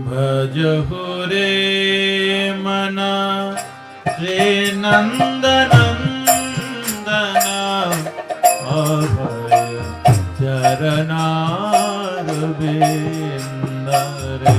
भजहु रे मना रे नंदनंदना अभय चरणार बिंद रे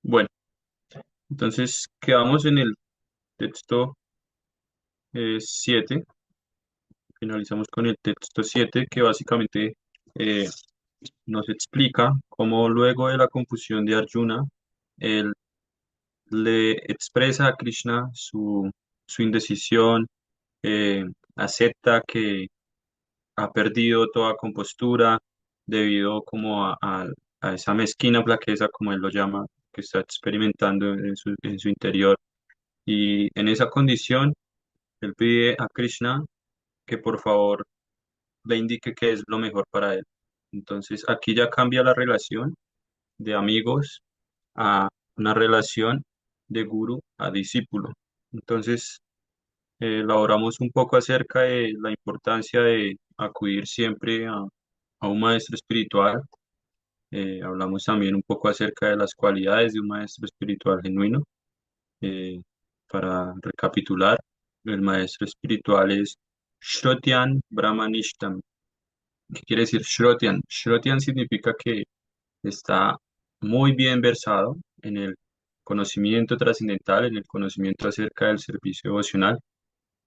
Bueno, entonces quedamos en el texto 7, finalizamos con el texto 7 que básicamente eh, nos explica cómo luego de la confusión de Arjuna, él le expresa a Krishna su indecisión, eh, acepta que ha perdido toda compostura debido como a esa mezquina flaqueza, como él lo llama, que está experimentando en su interior. Y en esa condición, él pide a Krishna que por favor le indique qué es lo mejor para él. Entonces aquí ya cambia la relación de amigos a una relación de guru a discípulo. Entonces, elaboramos un poco acerca de la importancia de acudir siempre a un maestro espiritual. Hablamos también un poco acerca de las cualidades de un maestro espiritual genuino. Eh, para recapitular, el maestro espiritual es Shrotian Brahmanishtam. ¿Qué quiere decir Shrotian? Shrotian significa que está muy bien versado en el conocimiento trascendental, en el conocimiento acerca del servicio devocional,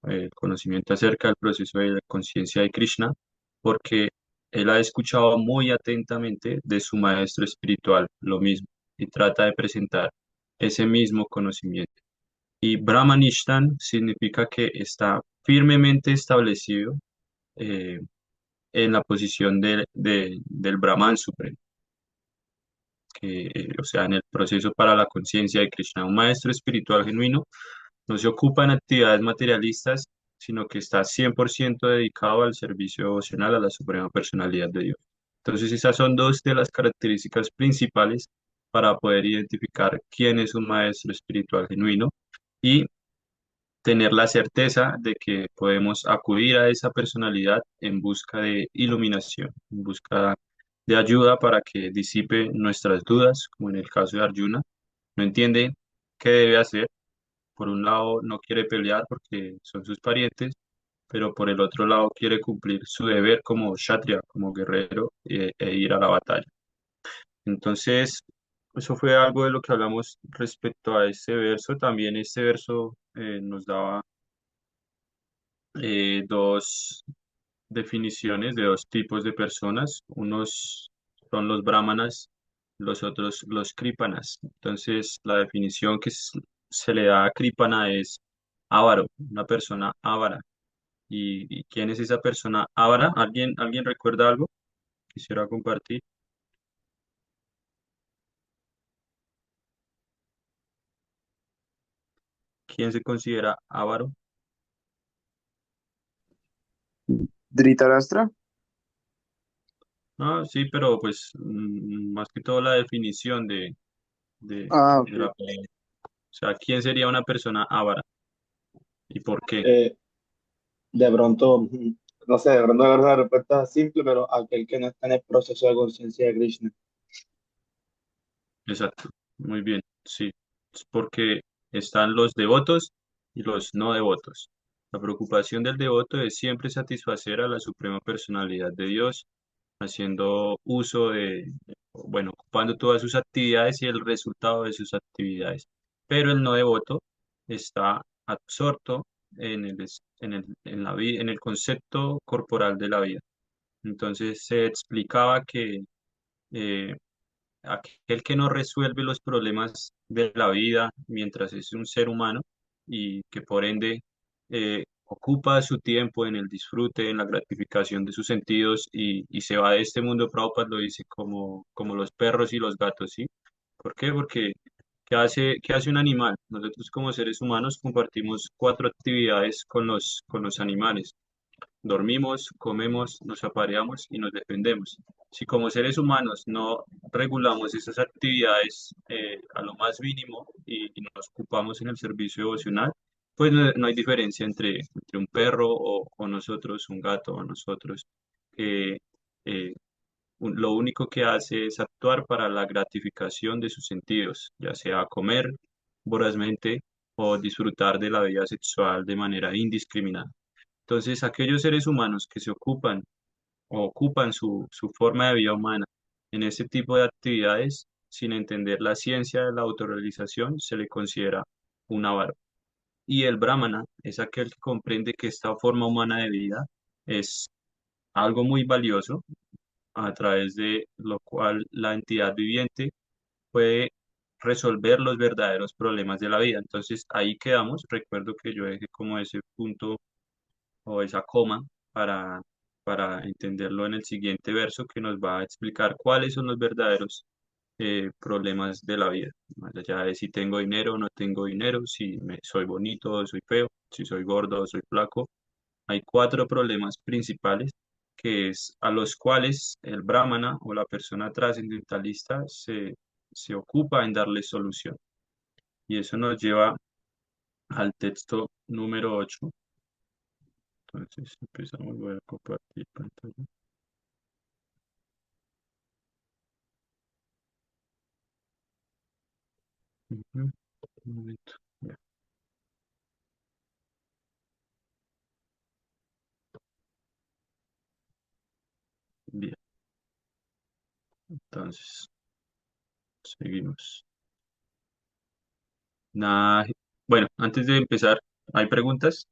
el conocimiento acerca del proceso de la conciencia de Krishna, porque él ha escuchado muy atentamente de su maestro espiritual lo mismo y trata de presentar ese mismo conocimiento. Y Brahmanishtan significa que está firmemente establecido eh, en la posición del Brahman Supremo, o sea, en el proceso para la conciencia de Krishna. Un maestro espiritual genuino no se ocupa en actividades materialistas, sino que está 100% dedicado al servicio devocional a la Suprema Personalidad de Dios. Entonces, esas son dos de las características principales para poder identificar quién es un maestro espiritual genuino y tener la certeza de que podemos acudir a esa personalidad en busca de iluminación, en busca de ayuda para que disipe nuestras dudas, como en el caso de Arjuna. No entiende qué debe hacer. Por un lado, no quiere pelear porque son sus parientes, pero por el otro lado quiere cumplir su deber como kshatriya, como guerrero, e ir a la batalla. Entonces, eso fue algo de lo que hablamos respecto a este verso. También este verso nos daba dos definiciones de dos tipos de personas. Unos son los brahmanas, los otros los kripanas. Entonces, la definición que se le da a kripana es avaro, una persona avara. Y quién es esa persona avara? ¿Alguien recuerda algo? Quisiera compartir. ¿Quién se considera avaro? Dhritarashtra. Ah, sí, pero pues más que todo la definición Ah, de ok. la palabra. O sea, ¿quién sería una persona avara y por qué? Eh, de pronto, no sé, de pronto la verdad la respuesta es simple, pero aquel que no está en el proceso de conciencia de Krishna. Exacto, muy bien, sí. Es porque están los devotos y los no devotos. La preocupación del devoto es siempre satisfacer a la suprema personalidad de Dios, haciendo uso bueno, ocupando todas sus actividades y el resultado de sus actividades. Pero el no devoto está absorto en la vida, en el concepto corporal de la vida. Entonces se explicaba que eh, aquel que no resuelve los problemas de la vida mientras es un ser humano y que por ende ocupa su tiempo en el disfrute, en la gratificación de sus sentidos y se va de este mundo. Prabhupada lo dice como los perros y los gatos, ¿sí? ¿Por qué? Porque qué hace un animal? Nosotros como seres humanos compartimos cuatro actividades con los animales. Dormimos, comemos, nos apareamos y nos defendemos. Si como seres humanos no regulamos esas actividades a lo más mínimo y nos ocupamos en el servicio devocional, pues no hay diferencia entre un perro o nosotros, un gato o nosotros, que lo único que hace es actuar para la gratificación de sus sentidos, ya sea comer vorazmente o disfrutar de la vida sexual de manera indiscriminada. Entonces, aquellos seres humanos que se ocupan o ocupan su forma de vida humana en este tipo de actividades, sin entender la ciencia de la autorrealización, se le considera un avaro. Y el brahmana es aquel que comprende que esta forma humana de vida es algo muy valioso, a través de lo cual la entidad viviente puede resolver los verdaderos problemas de la vida. Entonces, ahí quedamos. Recuerdo que yo dejé como ese punto o esa coma para, para entenderlo en el siguiente verso que nos va a explicar cuáles son los verdaderos problemas de la vida. Más allá de si tengo dinero o no tengo dinero, si soy bonito o soy feo, si soy gordo o soy flaco. Hay cuatro problemas principales que es a los cuales el brahmana o la persona trascendentalista se ocupa en darle solución. Y eso nos lleva al texto número 8. Entonces empezamos, voy a compartir pantalla. Ujú, un momento. Ya, bien, entonces seguimos. Nada, bueno, antes de empezar, ¿hay preguntas?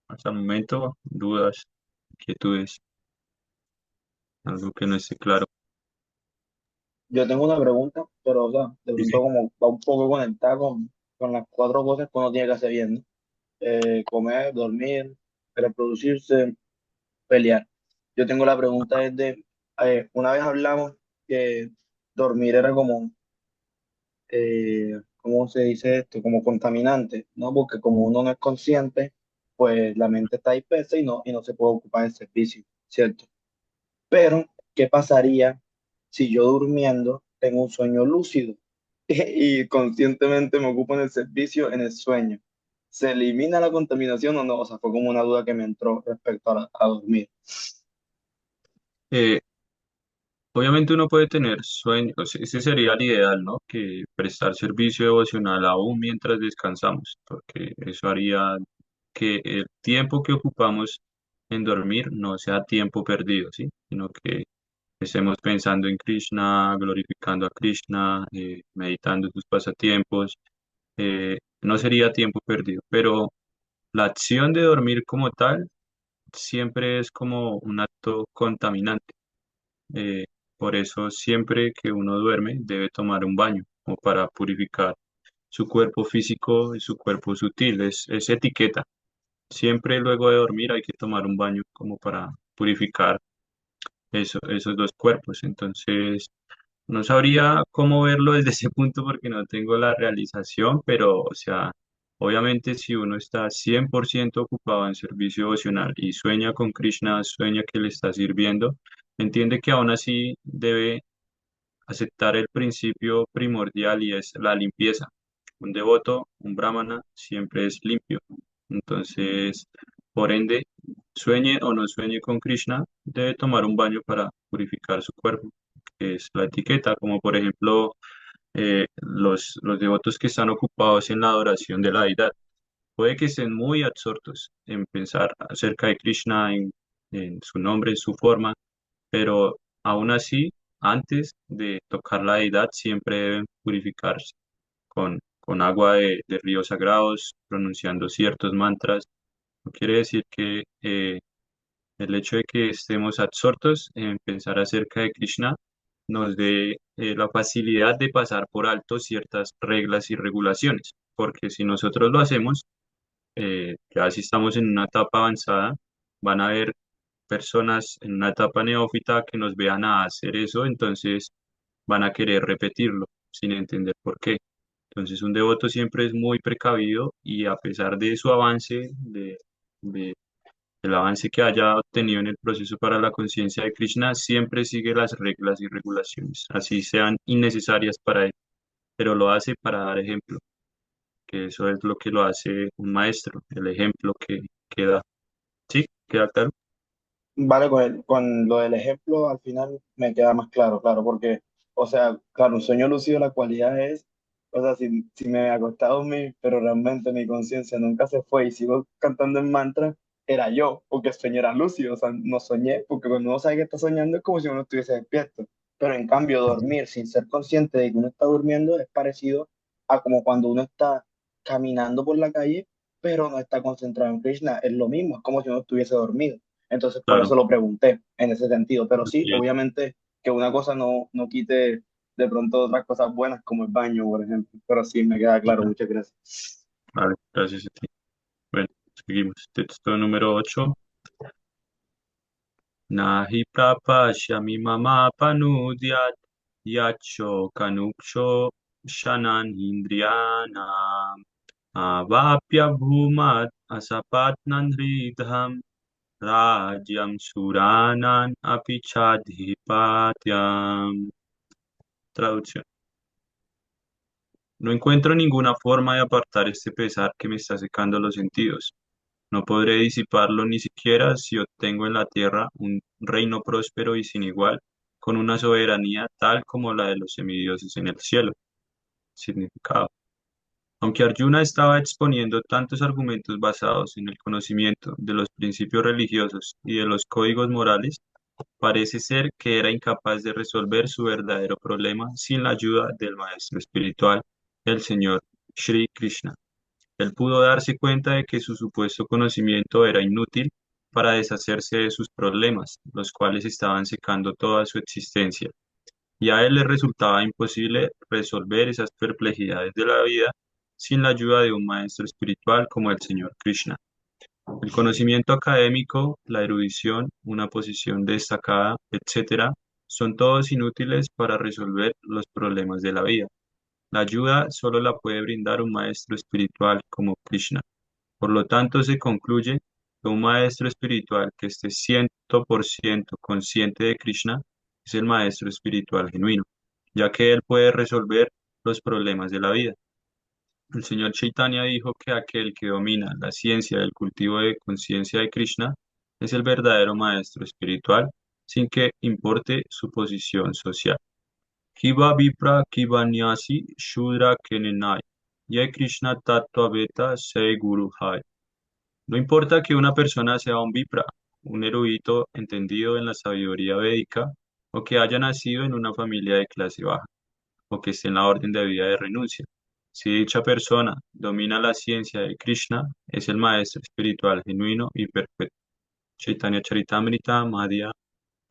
Hasta el momento, dudas, inquietudes, algo que no esté claro. Yo tengo una pregunta, pero o sea, de Sí, pronto sí. como va un poco conectada con las cuatro cosas que uno tiene que hacer bien, ¿no? Comer, dormir, reproducirse, pelear. Yo tengo la pregunta es de, una vez hablamos que dormir era como, ¿cómo se dice esto? Como contaminante, ¿no? Porque como uno no es consciente, pues la mente está dispersa y no se puede ocupar del servicio, ¿cierto? Pero, ¿qué pasaría si yo durmiendo tengo un sueño lúcido y conscientemente me ocupo en el servicio en el sueño? ¿Se elimina la contaminación o no? O sea, fue como una duda que me entró respecto a dormir. Eh, Obviamente uno puede tener sueños, ese sería el ideal, ¿no? Que prestar servicio devocional aún mientras descansamos, porque eso haría que el tiempo que ocupamos en dormir no sea tiempo perdido, ¿sí? Sino que estemos pensando en Krishna, glorificando a Krishna, meditando sus pasatiempos, no sería tiempo perdido, pero la acción de dormir como tal siempre es como un acto contaminante. Eh, por eso siempre que uno duerme debe tomar un baño o para purificar su cuerpo físico y su cuerpo sutil. Es etiqueta. Siempre luego de dormir hay que tomar un baño como para purificar esos dos cuerpos. Entonces, no sabría cómo verlo desde ese punto porque no tengo la realización, pero, o sea, obviamente si uno está 100% ocupado en servicio devocional y sueña con Krishna, sueña que le está sirviendo, entiende que aún así debe aceptar el principio primordial y es la limpieza. Un devoto, un brahmana, siempre es limpio. Entonces, por ende, sueñe o no sueñe con Krishna, debe tomar un baño para purificar su cuerpo, que es la etiqueta, como por ejemplo los devotos que están ocupados en la adoración de la deidad. Puede que estén muy absortos en pensar acerca de Krishna, en su nombre, en su forma, pero aún así, antes de tocar la deidad, siempre deben purificarse con agua de ríos sagrados, pronunciando ciertos mantras. No quiere decir que el hecho de que estemos absortos en pensar acerca de Krishna nos dé la facilidad de pasar por alto ciertas reglas y regulaciones, porque si nosotros lo hacemos, ya si estamos en una etapa avanzada, van a haber personas en una etapa neófita que nos vean a hacer eso, entonces van a querer repetirlo sin entender por qué. Entonces, un devoto siempre es muy precavido y a pesar de su avance, de- del avance que haya obtenido en el proceso para la conciencia de Krishna, siempre sigue las reglas y regulaciones, así sean innecesarias para él, pero lo hace para dar ejemplo, que eso es lo que lo hace un maestro, el ejemplo que da. ¿Sí? ¿Queda claro? Vale, con lo del ejemplo al final me queda más claro, claro, porque, o sea, claro, un sueño lúcido la cualidad es, o sea, si me acostaba a dormir, pero realmente mi conciencia nunca se fue y sigo cantando en mantra, era yo, porque el sueño era lúcido, o sea, no soñé, porque cuando uno sabe que está soñando es como si uno estuviese despierto, pero en cambio dormir sin ser consciente de que uno está durmiendo es parecido a como cuando uno está caminando por la calle, pero no está concentrado en Krishna, es lo mismo, es como si uno estuviese dormido. Entonces, por Claro, eso lo pregunté en ese sentido. Pero sí, así es. obviamente que una cosa no quite de pronto otras cosas buenas, como el baño, por ejemplo. Pero sí, me queda claro. Ujú. Muchas gracias. Vale, gracias a ti. Bueno, seguimos. Texto número 8. Nahi prapashyami mama panudyat yacho kanuksho shanan indriyanam avapya bhumat asapatnan hridham rajyam suranan apichadhipatyam. Traducción. No encuentro ninguna forma de apartar este pesar que me está secando los sentidos. No podré disiparlo ni siquiera si obtengo en la tierra un reino próspero y sin igual, con una soberanía tal como la de los semidioses en el cielo. Significado. Aunque Arjuna estaba exponiendo tantos argumentos basados en el conocimiento de los principios religiosos y de los códigos morales, parece ser que era incapaz de resolver su verdadero problema sin la ayuda del maestro espiritual, el Señor Sri Krishna. Él pudo darse cuenta de que su supuesto conocimiento era inútil para deshacerse de sus problemas, los cuales estaban secando toda su existencia, y a él le resultaba imposible resolver esas perplejidades de la vida sin la ayuda de un maestro espiritual como el Señor Krishna. El conocimiento académico, la erudición, una posición destacada, etcétera, son todos inútiles para resolver los problemas de la vida. La ayuda solo la puede brindar un maestro espiritual como Krishna. Por lo tanto, se concluye que un maestro espiritual que esté 100% consciente de Krishna es el maestro espiritual genuino, ya que él puede resolver los problemas de la vida. El señor Chaitanya dijo que aquel que domina la ciencia del cultivo de conciencia de Krishna es el verdadero maestro espiritual, sin que importe su posición social. Kiva Vipra Kiva Nyasi Shudra Kenenai. Ye Krishna Tattva Beta Se Guru Hai. No importa que una persona sea un vipra, un erudito entendido en la sabiduría védica, o que haya nacido en una familia de clase baja, o que esté en la orden de vida de renuncia. Si dicha persona domina la ciencia de Krishna, es el maestro espiritual genuino y perfecto. Chaitanya Charitamrita Madhya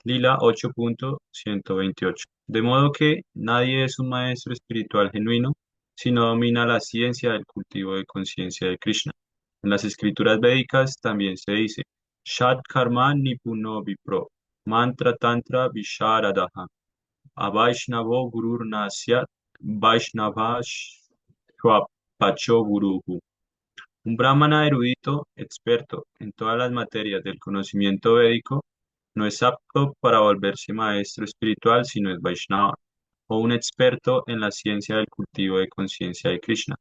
Lila 8.128. De modo que nadie es un maestro espiritual genuino si no domina la ciencia del cultivo de conciencia de Krishna. En las escrituras védicas también se dice, Shat Karma Nipuno Vipro, Mantra Tantra Visharadaha, Avaishnavo Gurur Nasyat, Vaishnavash Pacho Guruhu. Un brahmana erudito, experto en todas las materias del conocimiento védico, no es apto para volverse maestro espiritual si no es Vaishnava, o un experto en la ciencia del cultivo de conciencia de Krishna.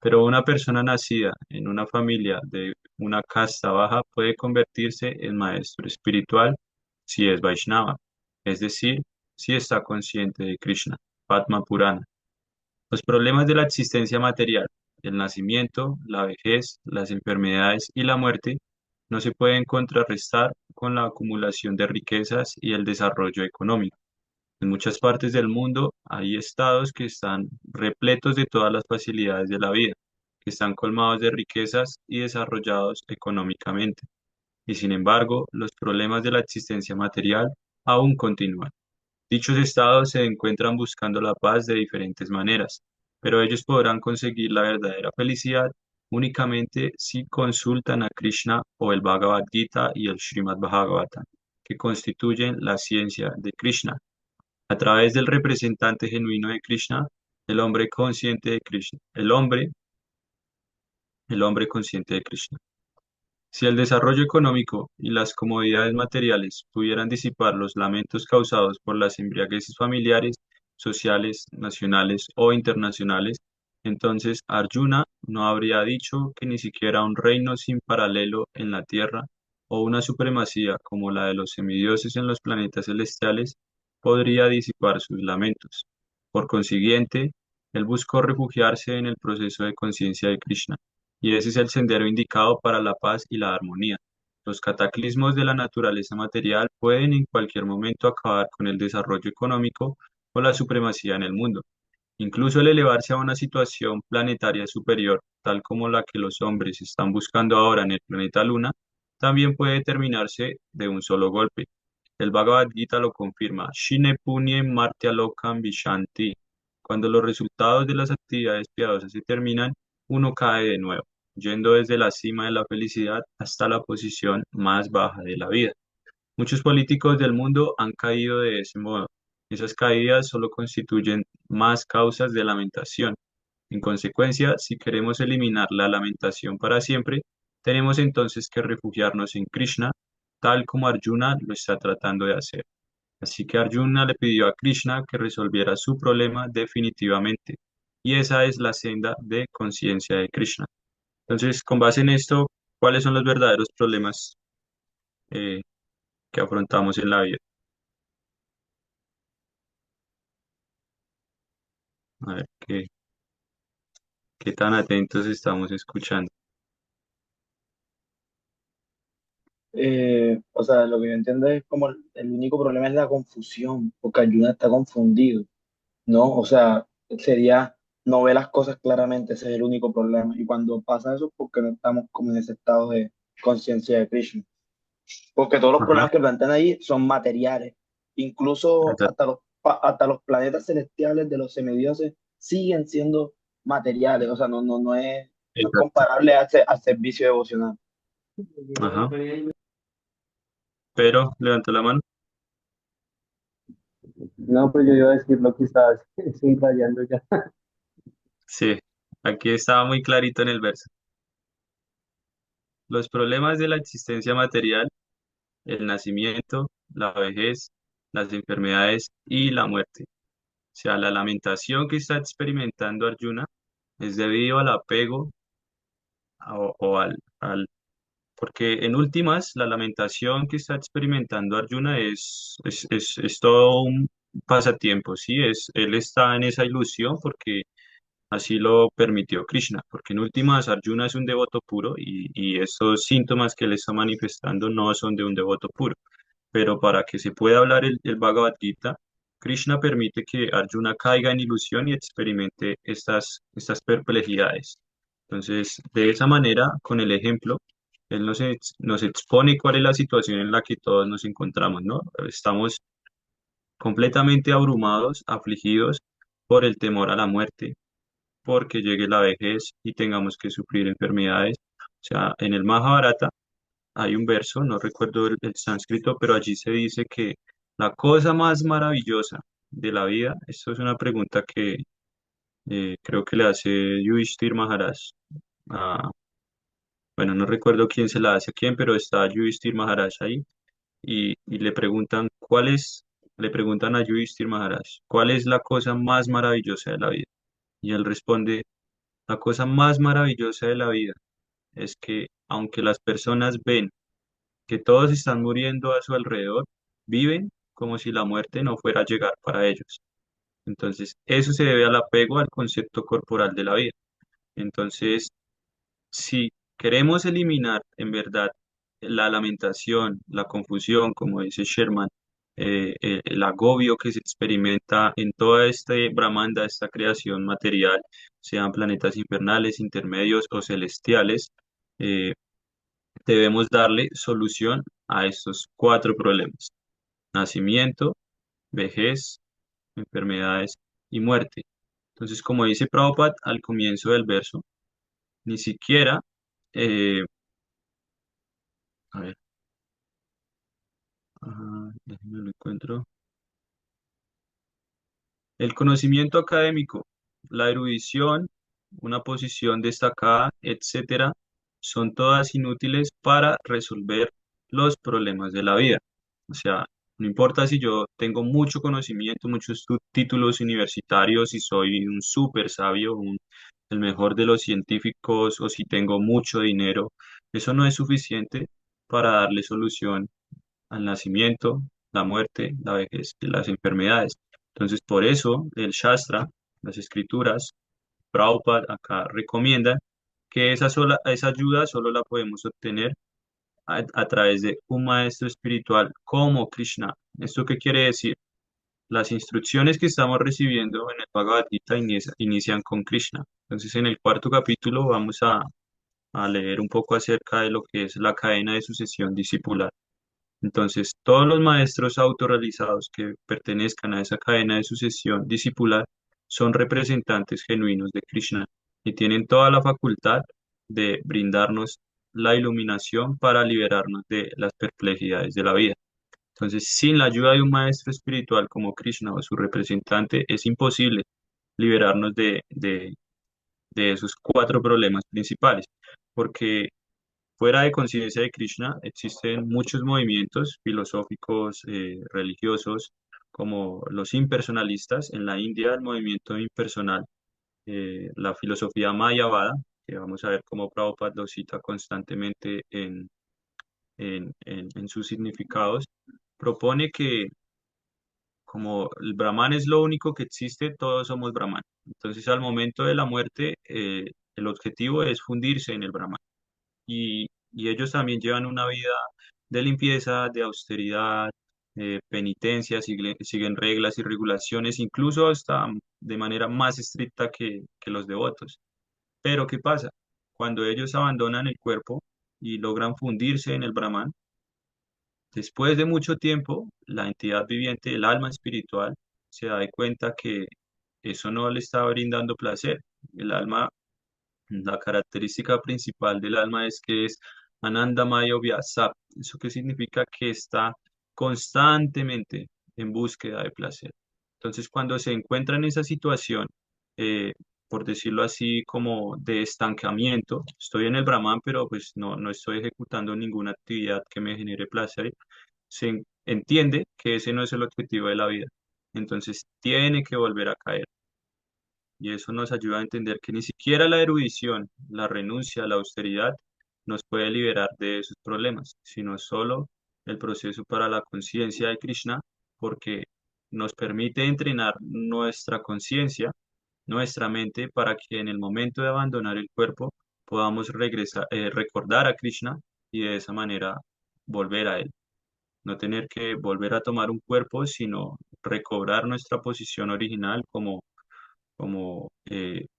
Pero una persona nacida en una familia de una casta baja puede convertirse en maestro espiritual si es Vaishnava, es decir, si está consciente de Krishna. Padma Purana. Los problemas de la existencia material, el nacimiento, la vejez, las enfermedades y la muerte no se pueden contrarrestar con la acumulación de riquezas y el desarrollo económico. En muchas partes del mundo hay estados que están repletos de todas las facilidades de la vida, que están colmados de riquezas y desarrollados económicamente. Y sin embargo, los problemas de la existencia material aún continúan. Dichos estados se encuentran buscando la paz de diferentes maneras, pero ellos podrán conseguir la verdadera felicidad únicamente si consultan a Krishna o el Bhagavad Gita y el Srimad Bhagavatam, que constituyen la ciencia de Krishna. A través del representante genuino de Krishna, El hombre consciente de Krishna. El hombre consciente de Krishna. Si el desarrollo económico y las comodidades materiales pudieran disipar los lamentos causados por las embriagueces familiares, sociales, nacionales o internacionales, entonces Arjuna no habría dicho que ni siquiera un reino sin paralelo en la tierra o una supremacía como la de los semidioses en los planetas celestiales podría disipar sus lamentos. Por consiguiente, él buscó refugiarse en el proceso de conciencia de Krishna y ese es el sendero indicado para la paz y la armonía. Los cataclismos de la naturaleza material pueden en cualquier momento acabar con el desarrollo económico o la supremacía en el mundo. Incluso el elevarse a una situación planetaria superior, tal como la que los hombres están buscando ahora en el planeta Luna, también puede terminarse de un solo golpe. El Bhagavad Gita lo confirma. Shine Punyam Martyalokam Vishanti. Cuando los resultados de las actividades piadosas se terminan, uno cae de nuevo, yendo desde la cima de la felicidad hasta la posición más baja de la vida. Muchos políticos del mundo han caído de ese modo. Esas caídas solo constituyen más causas de lamentación. En consecuencia, si queremos eliminar la lamentación para siempre, tenemos entonces que refugiarnos en Krishna, tal como Arjuna lo está tratando de hacer. Así que Arjuna le pidió a Krishna que resolviera su problema definitivamente. Y esa es la senda de conciencia de Krishna. Entonces, con base en esto, ¿cuáles son los verdaderos problemas eh, que afrontamos en la vida? A ver, qué tan atentos estamos escuchando. O sea, lo que yo entiendo es como el único problema es la confusión, porque Arjuna está confundido, ¿no? O sea, sería no ver las cosas claramente, ese es el único problema. Y cuando pasa eso es porque no estamos como en ese estado de conciencia de Krishna. Porque todos los Ajá, problemas que plantean ahí son materiales. Incluso exacto, hasta los planetas celestiales de los semidioses siguen siendo materiales. O sea, no es exacto. comparable al servicio devocional. Ajá. Pero, levanta la mano. No, pues yo iba a decir lo que estabas subrayando ya. Sí, aquí estaba muy clarito en el verso. Los problemas de la existencia material, el nacimiento, la vejez, las enfermedades y la muerte. O sea, la lamentación que está experimentando Arjuna es debido al apego o al porque en últimas, la lamentación que está experimentando Arjuna es todo un pasatiempo, ¿sí? Él está en esa ilusión porque así lo permitió Krishna, porque en últimas Arjuna es un devoto puro y esos síntomas que él está manifestando no son de un devoto puro. Pero para que se pueda hablar el Bhagavad Gita, Krishna permite que Arjuna caiga en ilusión y experimente estas perplejidades. Entonces, de esa manera, con el ejemplo, él nos expone cuál es la situación en la que todos nos encontramos, ¿no? Estamos completamente abrumados, afligidos por el temor a la muerte, porque llegue la vejez y tengamos que sufrir enfermedades. O sea, en el Mahabharata hay un verso, no recuerdo el sánscrito, pero allí se dice que la cosa más maravillosa de la vida, esto es una pregunta que creo que le hace Yudhishthir Maharaj. a- bueno, no recuerdo quién se la hace a quién, pero está Yudhishthir Maharaj ahí y le preguntan a Yudhishthir Maharaj, ¿cuál es la cosa más maravillosa de la vida? Y él responde, la cosa más maravillosa de la vida es que aunque las personas ven que todos están muriendo a su alrededor, viven como si la muerte no fuera a llegar para ellos. Entonces, eso se debe al apego al concepto corporal de la vida. Entonces, si queremos eliminar en verdad la lamentación, la confusión, como dice Sherman, el agobio que se experimenta en toda este Brahmanda, esta creación material, sean planetas infernales, intermedios o celestiales, eh, debemos darle solución a estos cuatro problemas: nacimiento, vejez, enfermedades y muerte. Entonces, como dice Prabhupada al comienzo del verso, ni siquiera, eh, a ver, déjeme lo encuentro. El conocimiento académico la erudición, una posición destacada, etcétera, son todas inútiles para resolver los problemas de la vida. O sea, no importa si yo tengo mucho conocimiento, muchos títulos universitarios, si soy un súper sabio, el mejor de los científicos, o si tengo mucho dinero, eso no es suficiente para darle solución al nacimiento, la muerte, la vejez y las enfermedades. Entonces, por eso el Shastra, las escrituras, Prabhupada acá recomiendan que esa ayuda solo la podemos obtener a través de un maestro espiritual como Krishna. ¿Esto qué quiere decir? Las instrucciones que estamos recibiendo en el Bhagavad Gita inician con Krishna. Entonces, en el cuarto capítulo vamos a leer un poco acerca de lo que es la cadena de sucesión discipular. Entonces, todos los maestros autorrealizados que pertenezcan a esa cadena de sucesión discipular son representantes genuinos de Krishna y tienen toda la facultad de brindarnos la iluminación para liberarnos de las perplejidades de la vida. Entonces, sin la ayuda de un maestro espiritual como Krishna o su representante, es imposible liberarnos de esos cuatro problemas principales, porque fuera de conciencia de Krishna existen muchos movimientos filosóficos, religiosos, como los impersonalistas. En la India, el movimiento impersonal, la filosofía Mayavada, que vamos a ver cómo Prabhupada lo cita constantemente en sus significados, propone que como el Brahman es lo único que existe, todos somos Brahman. Entonces, al momento de la muerte, el objetivo es fundirse en el Brahman y ellos también llevan una vida de limpieza, de austeridad, penitencia, siguen reglas y regulaciones, incluso hasta de manera más estricta que los devotos. Pero ¿qué pasa? Cuando ellos abandonan el cuerpo y logran fundirse en el Brahman, después de mucho tiempo, la entidad viviente, el alma espiritual, se da de cuenta que eso no le está brindando placer. El alma, la característica principal del alma es que es Anandamaya Vyasa. ¿Eso qué significa? Que está constantemente en búsqueda de placer. Entonces, cuando se encuentra en esa situación, eh, por decirlo así, como de estancamiento, estoy en el Brahman, pero pues no estoy ejecutando ninguna actividad que me genere placer, entiende que ese no es el objetivo de la vida. Entonces, tiene que volver a caer. Y eso nos ayuda a entender que ni siquiera la erudición, la renuncia, la austeridad nos puede liberar de esos problemas, sino solo el proceso para la conciencia de Krishna, porque nos permite entrenar nuestra conciencia, nuestra mente, para que en el momento de abandonar el cuerpo podamos recordar a Krishna y de esa manera volver a él. No tener que volver a tomar un cuerpo, sino recobrar nuestra posición original como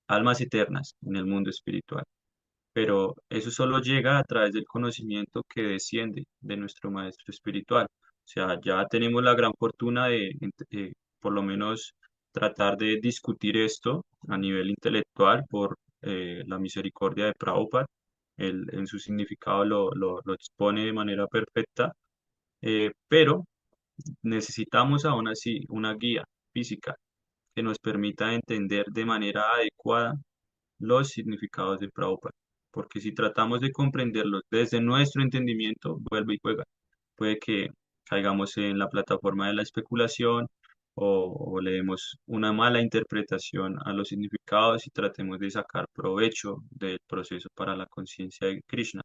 almas eternas en el mundo espiritual. Pero eso solo llega a través del conocimiento que desciende de nuestro maestro espiritual. O sea, ya tenemos la gran fortuna de por lo menos tratar de discutir esto a nivel intelectual por la misericordia de Prabhupada. Él en su significado lo expone de manera perfecta, pero necesitamos aún así una guía física que nos permita entender de manera adecuada los significados de Prabhupada. Porque si tratamos de comprenderlos desde nuestro entendimiento, vuelve y juega. Puede que caigamos en la plataforma de la especulación o le demos una mala interpretación a los significados y tratemos de sacar provecho del proceso para la conciencia de Krishna.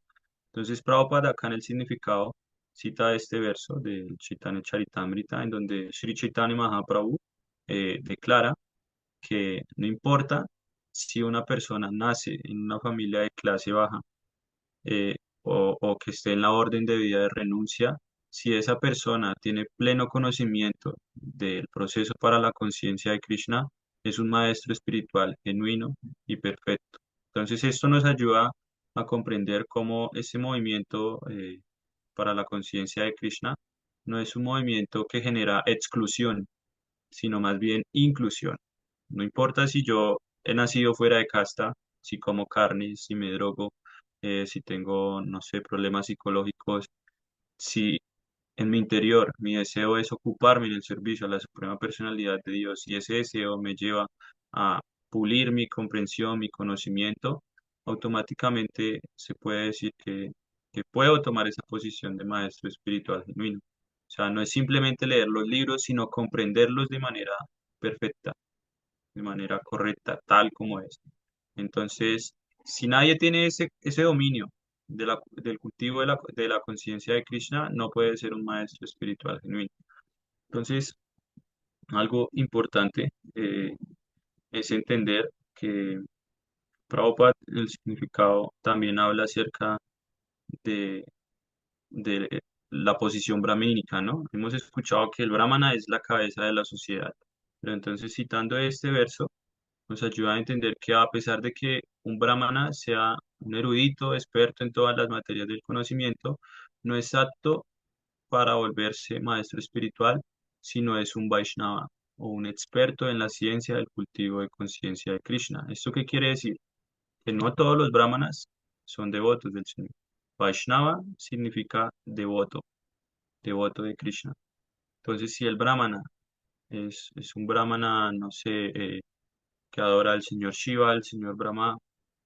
Entonces, Prabhupada acá en el significado cita este verso del Chaitanya Charitamrita, en donde Sri Chaitanya Mahaprabhu declara que no importa si una persona nace en una familia de clase baja, o que esté en la orden de vida de renuncia, si esa persona tiene pleno conocimiento del proceso para la conciencia de Krishna, es un maestro espiritual genuino y perfecto. Entonces, esto nos ayuda a comprender cómo ese movimiento para la conciencia de Krishna no es un movimiento que genera exclusión, sino más bien inclusión. No importa si yo he nacido fuera de casta, si como carne, si me drogo, si tengo, no sé, problemas psicológicos, si en mi interior mi deseo es ocuparme en el servicio a la Suprema Personalidad de Dios y ese deseo me lleva a pulir mi comprensión, mi conocimiento, automáticamente se puede decir que puedo tomar esa posición de maestro espiritual genuino. O sea, no es simplemente leer los libros, sino comprenderlos de manera perfecta, de manera correcta, tal como es. Entonces, si nadie tiene ese dominio del cultivo de la conciencia de Krishna, no puede ser un maestro espiritual genuino. Entonces, algo importante es entender que Prabhupada, el significado, también habla acerca de, de la posición brahmínica, ¿no? Hemos escuchado que el brahmana es la cabeza de la sociedad, pero entonces citando este verso, nos ayuda a entender que a pesar de que un brahmana sea un erudito, experto en todas las materias del conocimiento, no es apto para volverse maestro espiritual, sino es un Vaishnava o un experto en la ciencia del cultivo de conciencia de Krishna. ¿Esto qué quiere decir? Que no todos los brahmanas son devotos del Señor. Vaishnava significa devoto, devoto de Krishna. Entonces, si el brahmana es un brahmana, no sé, que adora al Señor Shiva, al Señor Brahma,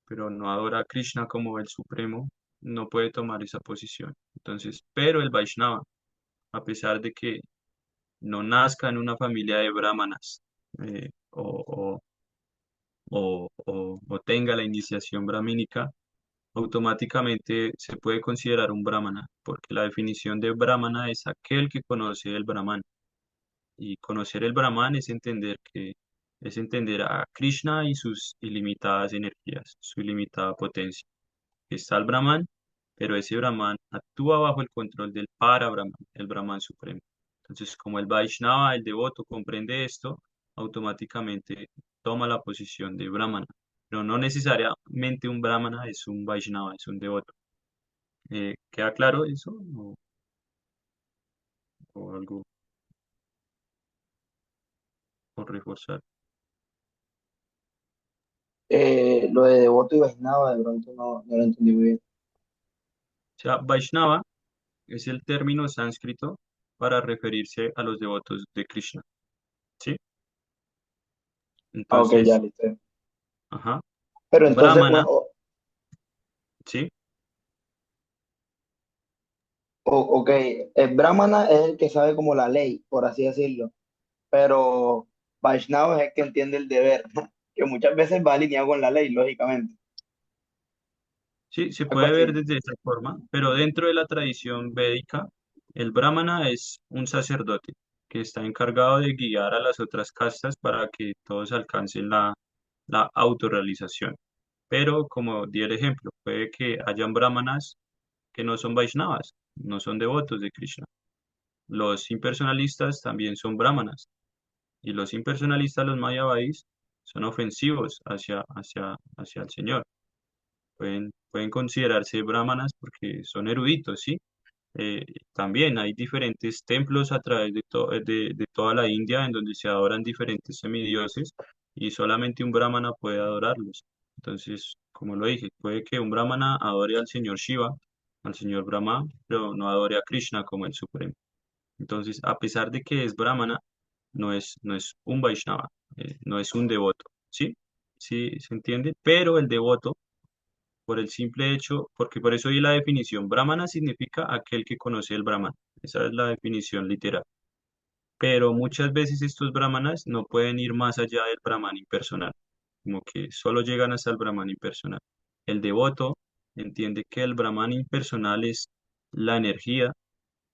pero no adora a Krishna como el Supremo, no puede tomar esa posición. Entonces, pero el Vaishnava, a pesar de que no nazca en una familia de brahmanas o tenga la iniciación brahmínica, automáticamente se puede considerar un brahmana, porque la definición de brahmana es aquel que conoce el Brahman. Y conocer el Brahman es entender a Krishna y sus ilimitadas energías, su ilimitada potencia. Está el Brahman, pero ese Brahman actúa bajo el control del Para Brahman, el Brahman supremo. Entonces, como el Vaishnava, el devoto, comprende esto, automáticamente toma la posición de Brahmana. Pero no necesariamente un Brahmana es un Vaishnava, es un devoto. ¿Queda claro eso? ¿O algo por reforzar? Lo de devoto y Vaishnava, de pronto no lo entendí muy bien. O sea, Vaishnava es el término sánscrito para referirse a los devotos de Krishna, ¿sí? Ah, ok, ya Entonces, listo. ajá, Pero entonces, Brahmana, ¿sí? ok, el Brahmana es el que sabe como la ley, por así decirlo, pero Vaishnava es el que entiende el deber, que muchas veces va alineado con la ley, lógicamente. Sí, se Algo puede ver así. desde esa forma, pero dentro de la tradición védica, el brahmana es un sacerdote que está encargado de guiar a las otras castas para que todos alcancen la autorrealización. Pero como di el ejemplo, puede que hayan brahmanas que no son Vaishnavas, no son devotos de Krishna. Los impersonalistas también son brahmanas y los impersonalistas, los mayavadis, son ofensivos hacia el Señor. Pueden considerarse brahmanas porque son eruditos, ¿sí? También hay diferentes templos a través de toda la India en donde se adoran diferentes semidioses y solamente un brahmana puede adorarlos. Entonces, como lo dije, puede que un brahmana adore al señor Shiva, al señor Brahma, pero no adore a Krishna como el supremo. Entonces, a pesar de que es brahmana, no es un Vaishnava, no es un devoto, ¿sí? ¿Sí se entiende? Pero el devoto por el simple hecho, porque por eso hay la definición, brahmana significa aquel que conoce el brahman, esa es la definición literal. Pero muchas veces estos brahmanas no pueden ir más allá del brahman impersonal, como que solo llegan hasta el brahman impersonal. El devoto entiende que el brahman impersonal es la energía,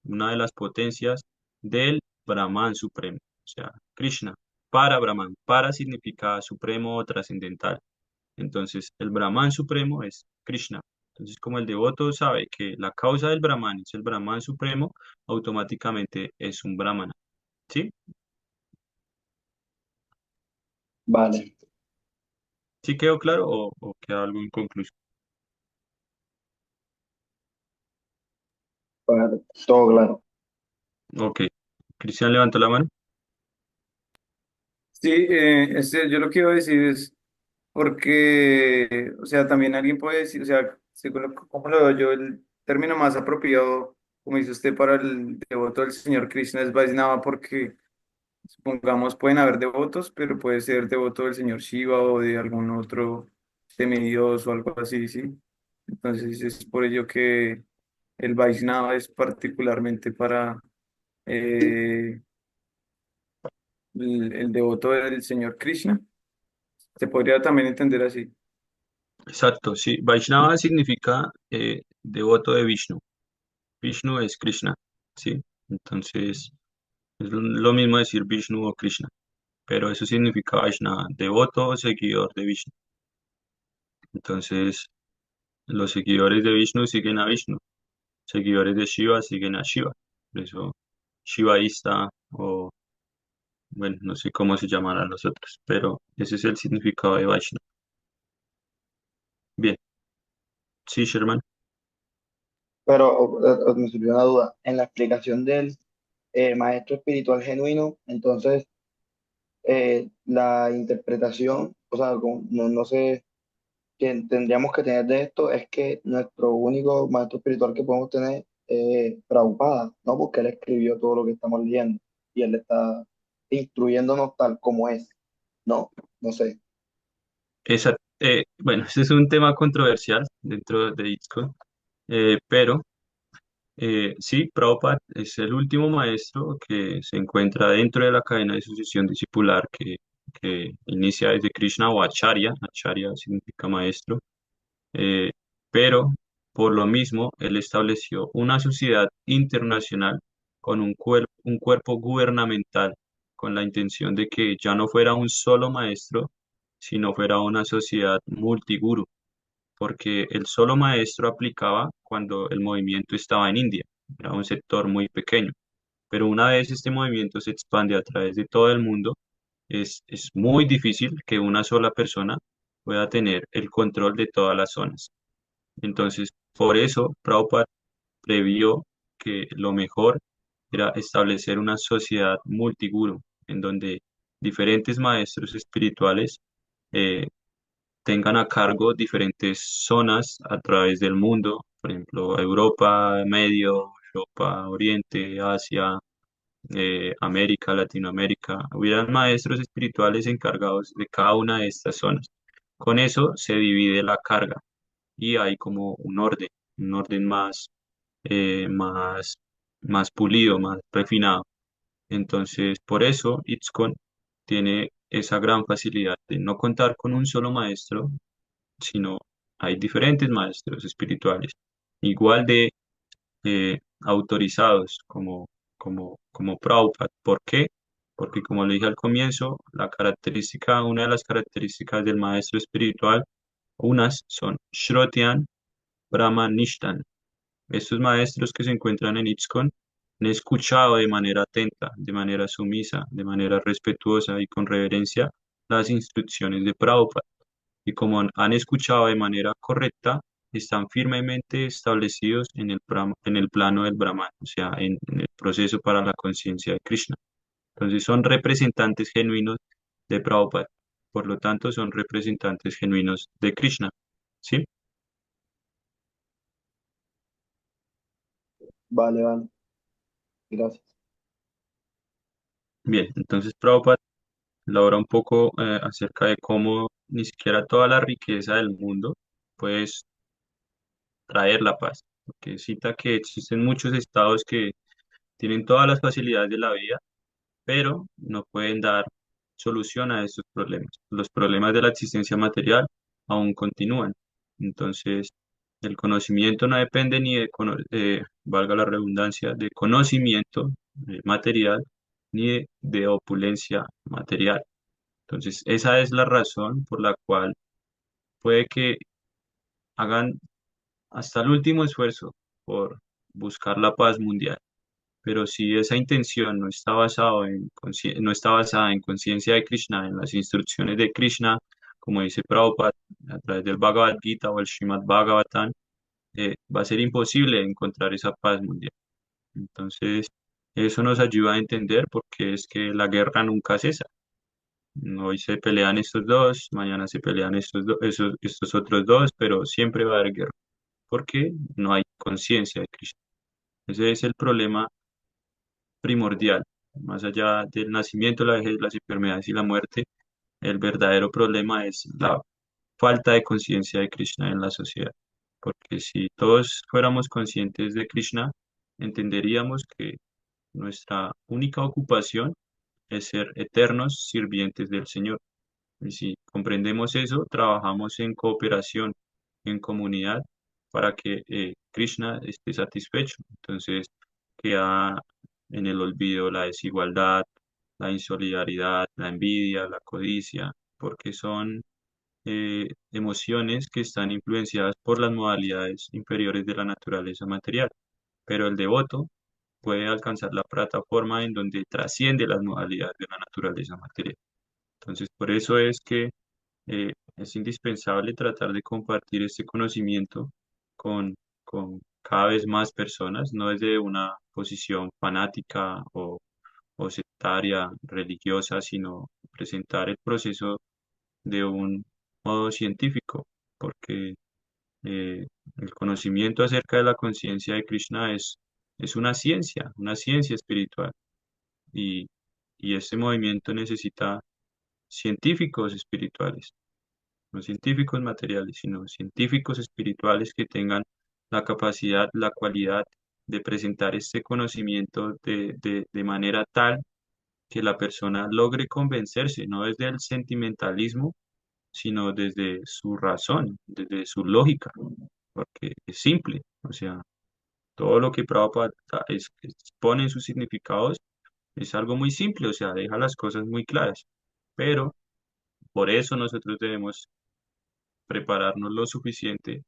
una de las potencias del brahman supremo, o sea, Krishna, para brahman, para significa supremo o trascendental. Entonces, el Brahman supremo es Krishna. Entonces, como el devoto sabe que la causa del Brahman es el Brahman supremo, automáticamente es un Brahmana. ¿Sí? Vale, ¿Sí quedó claro o queda algo inconcluso? vale, todo claro. Ok. Cristian levantó la mano. Sí, yo lo que iba a decir es porque, o sea, también alguien puede decir, o sea, según cómo lo veo yo, el término más apropiado, como dice usted, para el devoto del Señor Krishna es Vaisnava, porque Supongamos, pueden haber devotos, pero puede ser devoto del señor Shiva o de algún otro semidios o algo así, ¿sí? Entonces es por ello que el Vaishnava es particularmente para eh, el devoto del señor Krishna. Se podría también entender así. Exacto, sí. Vaishnava significa devoto de Vishnu. Vishnu es Krishna, ¿sí? Entonces, es lo mismo decir Vishnu o Krishna, pero eso significa Vaishnava, devoto o seguidor de Vishnu. Entonces, los seguidores de Vishnu siguen a Vishnu, seguidores de Shiva siguen a Shiva. Por eso, Shivaísta o, bueno, no sé cómo se llamarán los otros, pero ese es el significado de Vaishnava. Bien, sí, Sherman. Pero me surgió una duda. En la explicación del maestro espiritual genuino, entonces la interpretación, o sea, no sé, que tendríamos que tener de esto es que nuestro único maestro espiritual que podemos tener es Prabhupada, ¿no? Porque él escribió todo lo que estamos leyendo y él está instruyéndonos tal como es, ¿no? No sé. Bueno, ese es un tema controversial dentro de ITSCO, pero sí, Prabhupada es el último maestro que se encuentra dentro de la cadena de sucesión discipular que inicia desde Krishna o Acharya. Acharya significa maestro, eh, pero por lo mismo él estableció una sociedad internacional con un cuerpo gubernamental con la intención de que ya no fuera un solo maestro, sino fuera una sociedad multiguru, porque el solo maestro aplicaba cuando el movimiento estaba en India, era un sector muy pequeño, pero una vez este movimiento se expande a través de todo el mundo, es muy difícil que una sola persona pueda tener el control de todas las zonas. Entonces, por eso, Prabhupada previó que lo mejor era establecer una sociedad multiguru, en donde diferentes maestros espirituales eh, tengan a cargo diferentes zonas a través del mundo, por ejemplo, Europa, Medio, Europa, Oriente, Asia, América, Latinoamérica. Hubieran maestros espirituales encargados de cada una de estas zonas. Con eso se divide la carga y hay como un orden más, más pulido, más refinado. Entonces, por eso ITSCON tiene esa gran facilidad de no contar con un solo maestro, sino hay diferentes maestros espirituales, igual de autorizados como Prabhupada. ¿Por qué? Porque como le dije al comienzo, una de las características del maestro espiritual, unas son Shrotian, Brahman, Nishtan. Estos maestros que se encuentran en ITSCON han escuchado de manera atenta, de manera sumisa, de manera respetuosa y con reverencia las instrucciones de Prabhupada y como han escuchado de manera correcta, están firmemente establecidos en el plano del Brahman, o sea, en el proceso para la conciencia de Krishna. Entonces son representantes genuinos de Prabhupada, por lo tanto son representantes genuinos de Krishna, ¿sí? Vale, vale. Gracias. Bien, entonces Prabhupada elabora un poco acerca de cómo ni siquiera toda la riqueza del mundo puede traer la paz, porque cita que existen muchos estados que tienen todas las facilidades de la vida, pero no pueden dar solución a estos problemas. Los problemas de la existencia material aún continúan. Entonces, el conocimiento no depende ni valga la redundancia, de conocimiento material ni de opulencia material. Entonces, esa es la razón por la cual puede que hagan hasta el último esfuerzo por buscar la paz mundial. Pero si esa intención no está basada en conciencia de Krishna, en las instrucciones de Krishna, como dice Prabhupada, a través del Bhagavad Gita o el Srimad Bhagavatam, va a ser imposible encontrar esa paz mundial. Entonces, eso nos ayuda a entender por qué es que la guerra nunca cesa. Hoy se pelean estos dos, mañana se pelean estos otros dos, pero siempre va a haber guerra, porque no hay conciencia de Krishna. Ese es el problema primordial. más allá del nacimiento, la vejez, las enfermedades y la muerte, el verdadero problema es la falta de conciencia de Krishna en la sociedad. Porque si todos fuéramos conscientes de Krishna, entenderíamos que nuestra única ocupación es ser eternos sirvientes del Señor. Y si comprendemos eso, trabajamos en cooperación, en comunidad, para que Krishna esté satisfecho. Entonces, queda en el olvido la desigualdad, la insolidaridad, la envidia, la codicia, porque son emociones que están influenciadas por las modalidades inferiores de la naturaleza material. Pero el devoto puede alcanzar la plataforma en donde trasciende las modalidades de la naturaleza material. Entonces, por eso es que es indispensable tratar de compartir este conocimiento con, con cada vez más personas, no desde una posición fanática o sectaria, religiosa, sino presentar el proceso de un modo científico, porque eh, el conocimiento acerca de la conciencia de Krishna es una ciencia espiritual, y, y este movimiento necesita científicos espirituales, no científicos materiales, sino científicos espirituales que tengan la capacidad, la cualidad de presentar este conocimiento de manera tal que la persona logre convencerse, no desde el sentimentalismo, sino desde su razón, desde su lógica, porque es simple. O sea, todo lo que Prabhupada expone en sus significados es algo muy simple, o sea, deja las cosas muy claras. Pero por eso nosotros debemos prepararnos lo suficiente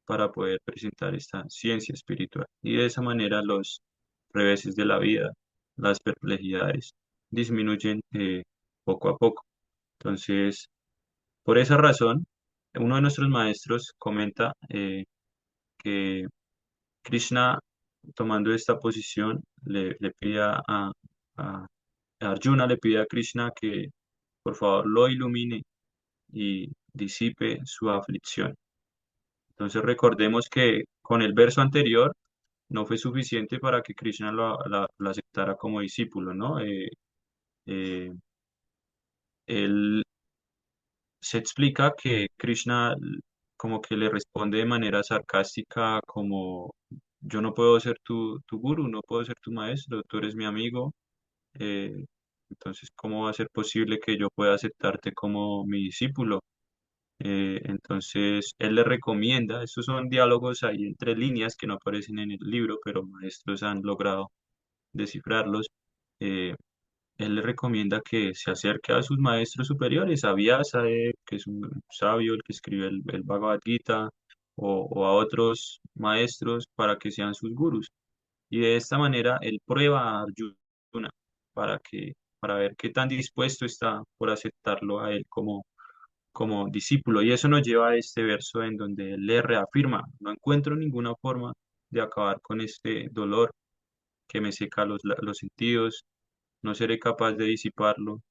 para poder presentar esta ciencia espiritual. Y de esa manera los reveses de la vida, las perplejidades, disminuyen poco a poco. Entonces, por esa razón, uno de nuestros maestros comenta que Krishna, tomando esta posición, le pide a Arjuna, le pide a Krishna que por favor lo ilumine y disipe su aflicción. Entonces recordemos que con el verso anterior no fue suficiente para que Krishna lo aceptara como discípulo, ¿no? Eh, él se explica que Krishna como que le responde de manera sarcástica, como yo no puedo ser tu gurú, no puedo ser tu maestro, tú eres mi amigo, eh, entonces ¿cómo va a ser posible que yo pueda aceptarte como mi discípulo? Entonces él le recomienda, estos son diálogos ahí entre líneas que no aparecen en el libro, pero maestros han logrado descifrarlos. eh, Él le recomienda que se acerque a sus maestros superiores, a Vyasa, que es un sabio, el que escribe el Bhagavad Gita, o a otros maestros para que sean sus gurús. Y de esta manera él prueba a Arjuna para ver qué tan dispuesto está por aceptarlo a él como discípulo. Y eso nos lleva a este verso en donde él le reafirma, no encuentro ninguna forma de acabar con este dolor que me seca los sentidos, no seré capaz de disiparlo,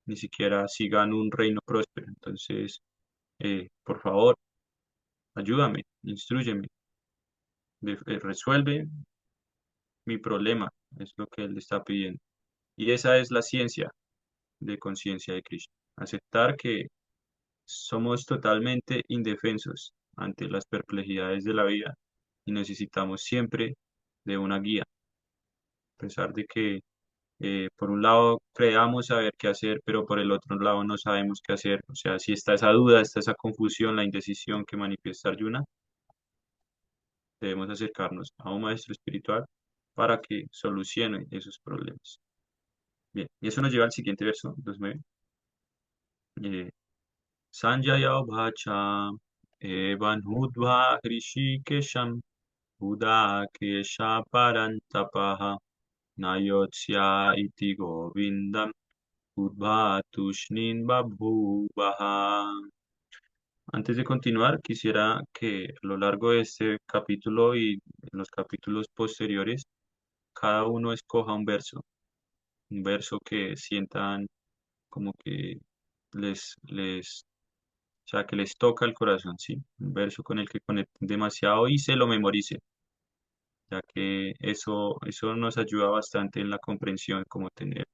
ni siquiera si gano un reino próspero. Entonces, por favor, ayúdame, instrúyeme, resuelve mi problema, es lo que él está pidiendo. Y esa es la ciencia de conciencia de Krishna. Aceptar que somos totalmente indefensos ante las perplejidades de la vida y necesitamos siempre de una guía, a pesar de que por un lado creamos saber qué hacer, pero por el otro lado no sabemos qué hacer. O sea, si está esa duda, está esa confusión, la indecisión que manifiesta Arjuna, debemos acercarnos a un maestro espiritual para que solucione esos problemas. Bien, y eso nos lleva al siguiente verso, 29. Eh, Sanjaya Bhacha Evan Hudva Hrishikesham Kesha Parantapaha Nayotsya iti Govindam Udvatushnin Babhuvaha. Antes de continuar, quisiera que a lo largo de este capítulo y en los capítulos posteriores, cada uno escoja un verso que sientan como que o sea, que les toca el corazón, ¿sí? Un verso con el que conecten demasiado y se lo memoricen. ya que eso nos ayuda bastante en la comprensión, como tener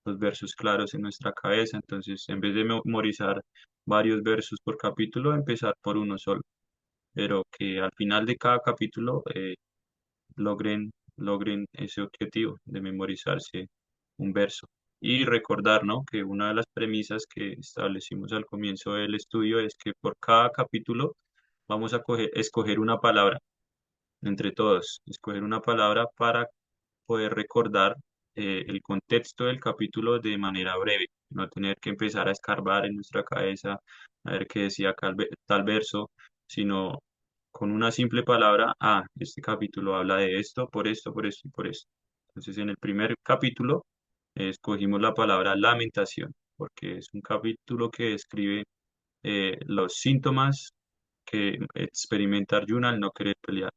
los versos claros en nuestra cabeza. Entonces, en vez de memorizar varios versos por capítulo, empezar por uno solo, pero que al final de cada capítulo logren ese objetivo de memorizarse un verso. Y recordar, ¿no? Que una de las premisas que establecimos al comienzo del estudio es que por cada capítulo vamos a escoger una palabra entre todos, escoger una palabra para poder recordar el contexto del capítulo de manera breve, no tener que empezar a escarbar en nuestra cabeza a ver qué decía tal verso, sino con una simple palabra, este capítulo habla de esto, por esto y por esto. Entonces, en el primer capítulo escogimos la palabra lamentación, porque es un capítulo que describe los síntomas que experimenta Arjuna al no querer pelear.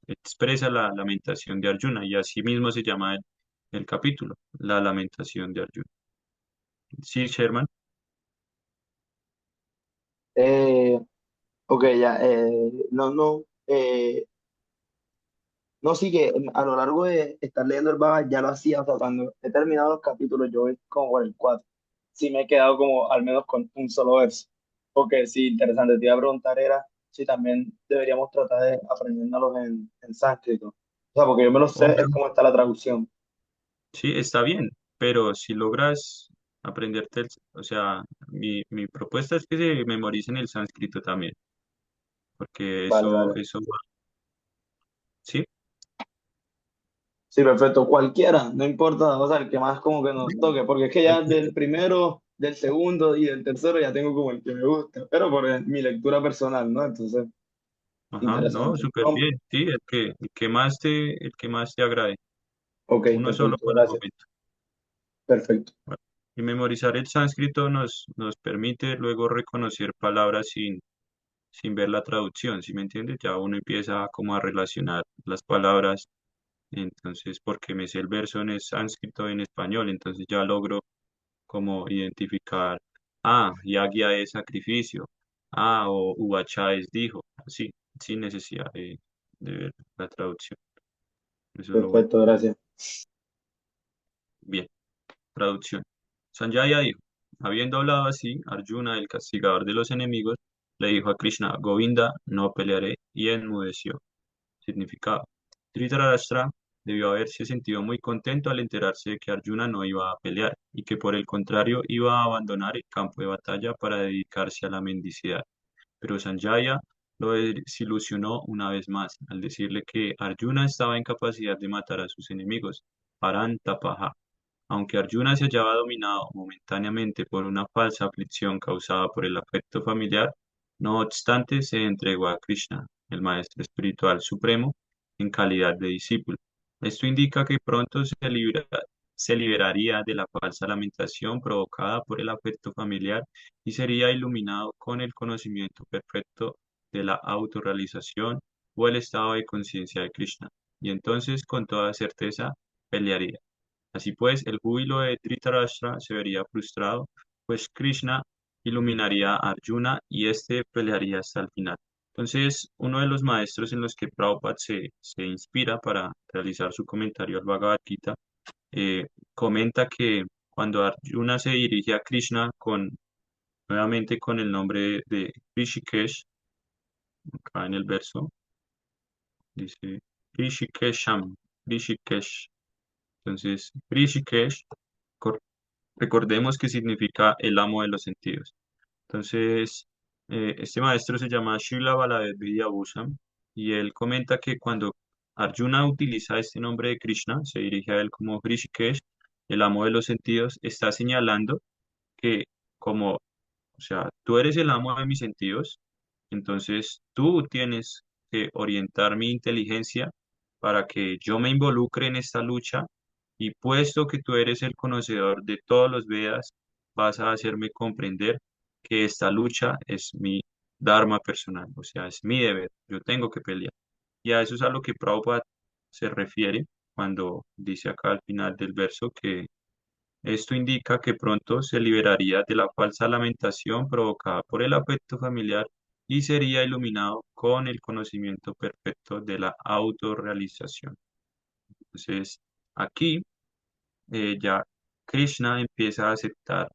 Expresa la lamentación de Arjuna y así mismo se llama el capítulo, la lamentación de Arjuna. Sí, Sherman. Eh, ok, ya, no, sí que a lo largo de estar leyendo el Baba ya lo hacía, o sea, cuando he terminado los capítulos, yo voy como por el 4 sí me he quedado como al menos con un solo verso. Ok, sí, interesante, te iba a preguntar era si también deberíamos tratar de aprendiéndolos en sánscrito. O sea, porque yo me lo sé, Obvio. es como está la traducción. Sí, está bien, pero si logras aprenderte, o sea, mi propuesta es que se memoricen el sánscrito también, porque Vale, vale. sí. Sí, perfecto, cualquiera, no importa, o sea, el que más como que nos toque, porque es que ya del primero, del segundo y del tercero ya tengo como el que me gusta, pero por mi lectura personal, ¿no? Entonces, Ajá, no, interesante. súper bien, sí, el que más te agrade, Ok, uno solo perfecto, por el gracias. momento. Perfecto. Bueno, y memorizar el sánscrito nos permite luego reconocer palabras sin ver la traducción, ¿sí me entiendes? Ya uno empieza como a relacionar las palabras, entonces, porque me sé el verso en el sánscrito en español, entonces ya logro como identificar, yagya es sacrificio, o uvacha es dijo, así, sin necesidad de ver la traducción. Eso es lo bueno. Perfecto, gracias. Bien, traducción. Sanjaya dijo, habiendo hablado así, Arjuna, el castigador de los enemigos, le dijo a Krishna, Govinda, no pelearé, y enmudeció. Significado. Dhritarashtra debió haberse sentido muy contento al enterarse de que Arjuna no iba a pelear y que por el contrario iba a abandonar el campo de batalla para dedicarse a la mendicidad. Pero Sanjaya lo desilusionó una vez más al decirle que Arjuna estaba en capacidad de matar a sus enemigos, Parantapaha. Aunque Arjuna se hallaba dominado momentáneamente por una falsa aflicción causada por el afecto familiar, no obstante se entregó a Krishna, el Maestro Espiritual Supremo, en calidad de discípulo. Esto indica que pronto se liberaría de la falsa lamentación provocada por el afecto familiar y sería iluminado con el conocimiento perfecto de la autorrealización o el estado de conciencia de Krishna. Y entonces, con toda certeza, pelearía. Así pues, el júbilo de Dhritarashtra se vería frustrado, pues Krishna iluminaría a Arjuna y éste pelearía hasta el final. Entonces, uno de los maestros en los que Prabhupada se inspira para realizar su comentario al Bhagavad Gita, eh, comenta que cuando Arjuna se dirige a Krishna nuevamente con el nombre de Rishikesh, acá en el verso, dice Rishikesham, Rishikesh. Entonces, Rishikesh, cor- recordemos que significa el amo de los sentidos. Entonces, este maestro se llama Srila Baladev Vidyabhushan y él comenta que cuando Arjuna utiliza este nombre de Krishna, se dirige a él como Rishikesh, el amo de los sentidos, está señalando que como, o sea, tú eres el amo de mis sentidos, entonces tú tienes que orientar mi inteligencia para que yo me involucre en esta lucha y puesto que tú eres el conocedor de todos los Vedas, vas a hacerme comprender que esta lucha es mi dharma personal, o sea, es mi deber, yo tengo que pelear. Y a eso es a lo que Prabhupada se refiere cuando dice acá al final del verso que esto indica que pronto se liberaría de la falsa lamentación provocada por el afecto familiar y sería iluminado con el conocimiento perfecto de la autorrealización. Entonces, aquí ya Krishna empieza a aceptar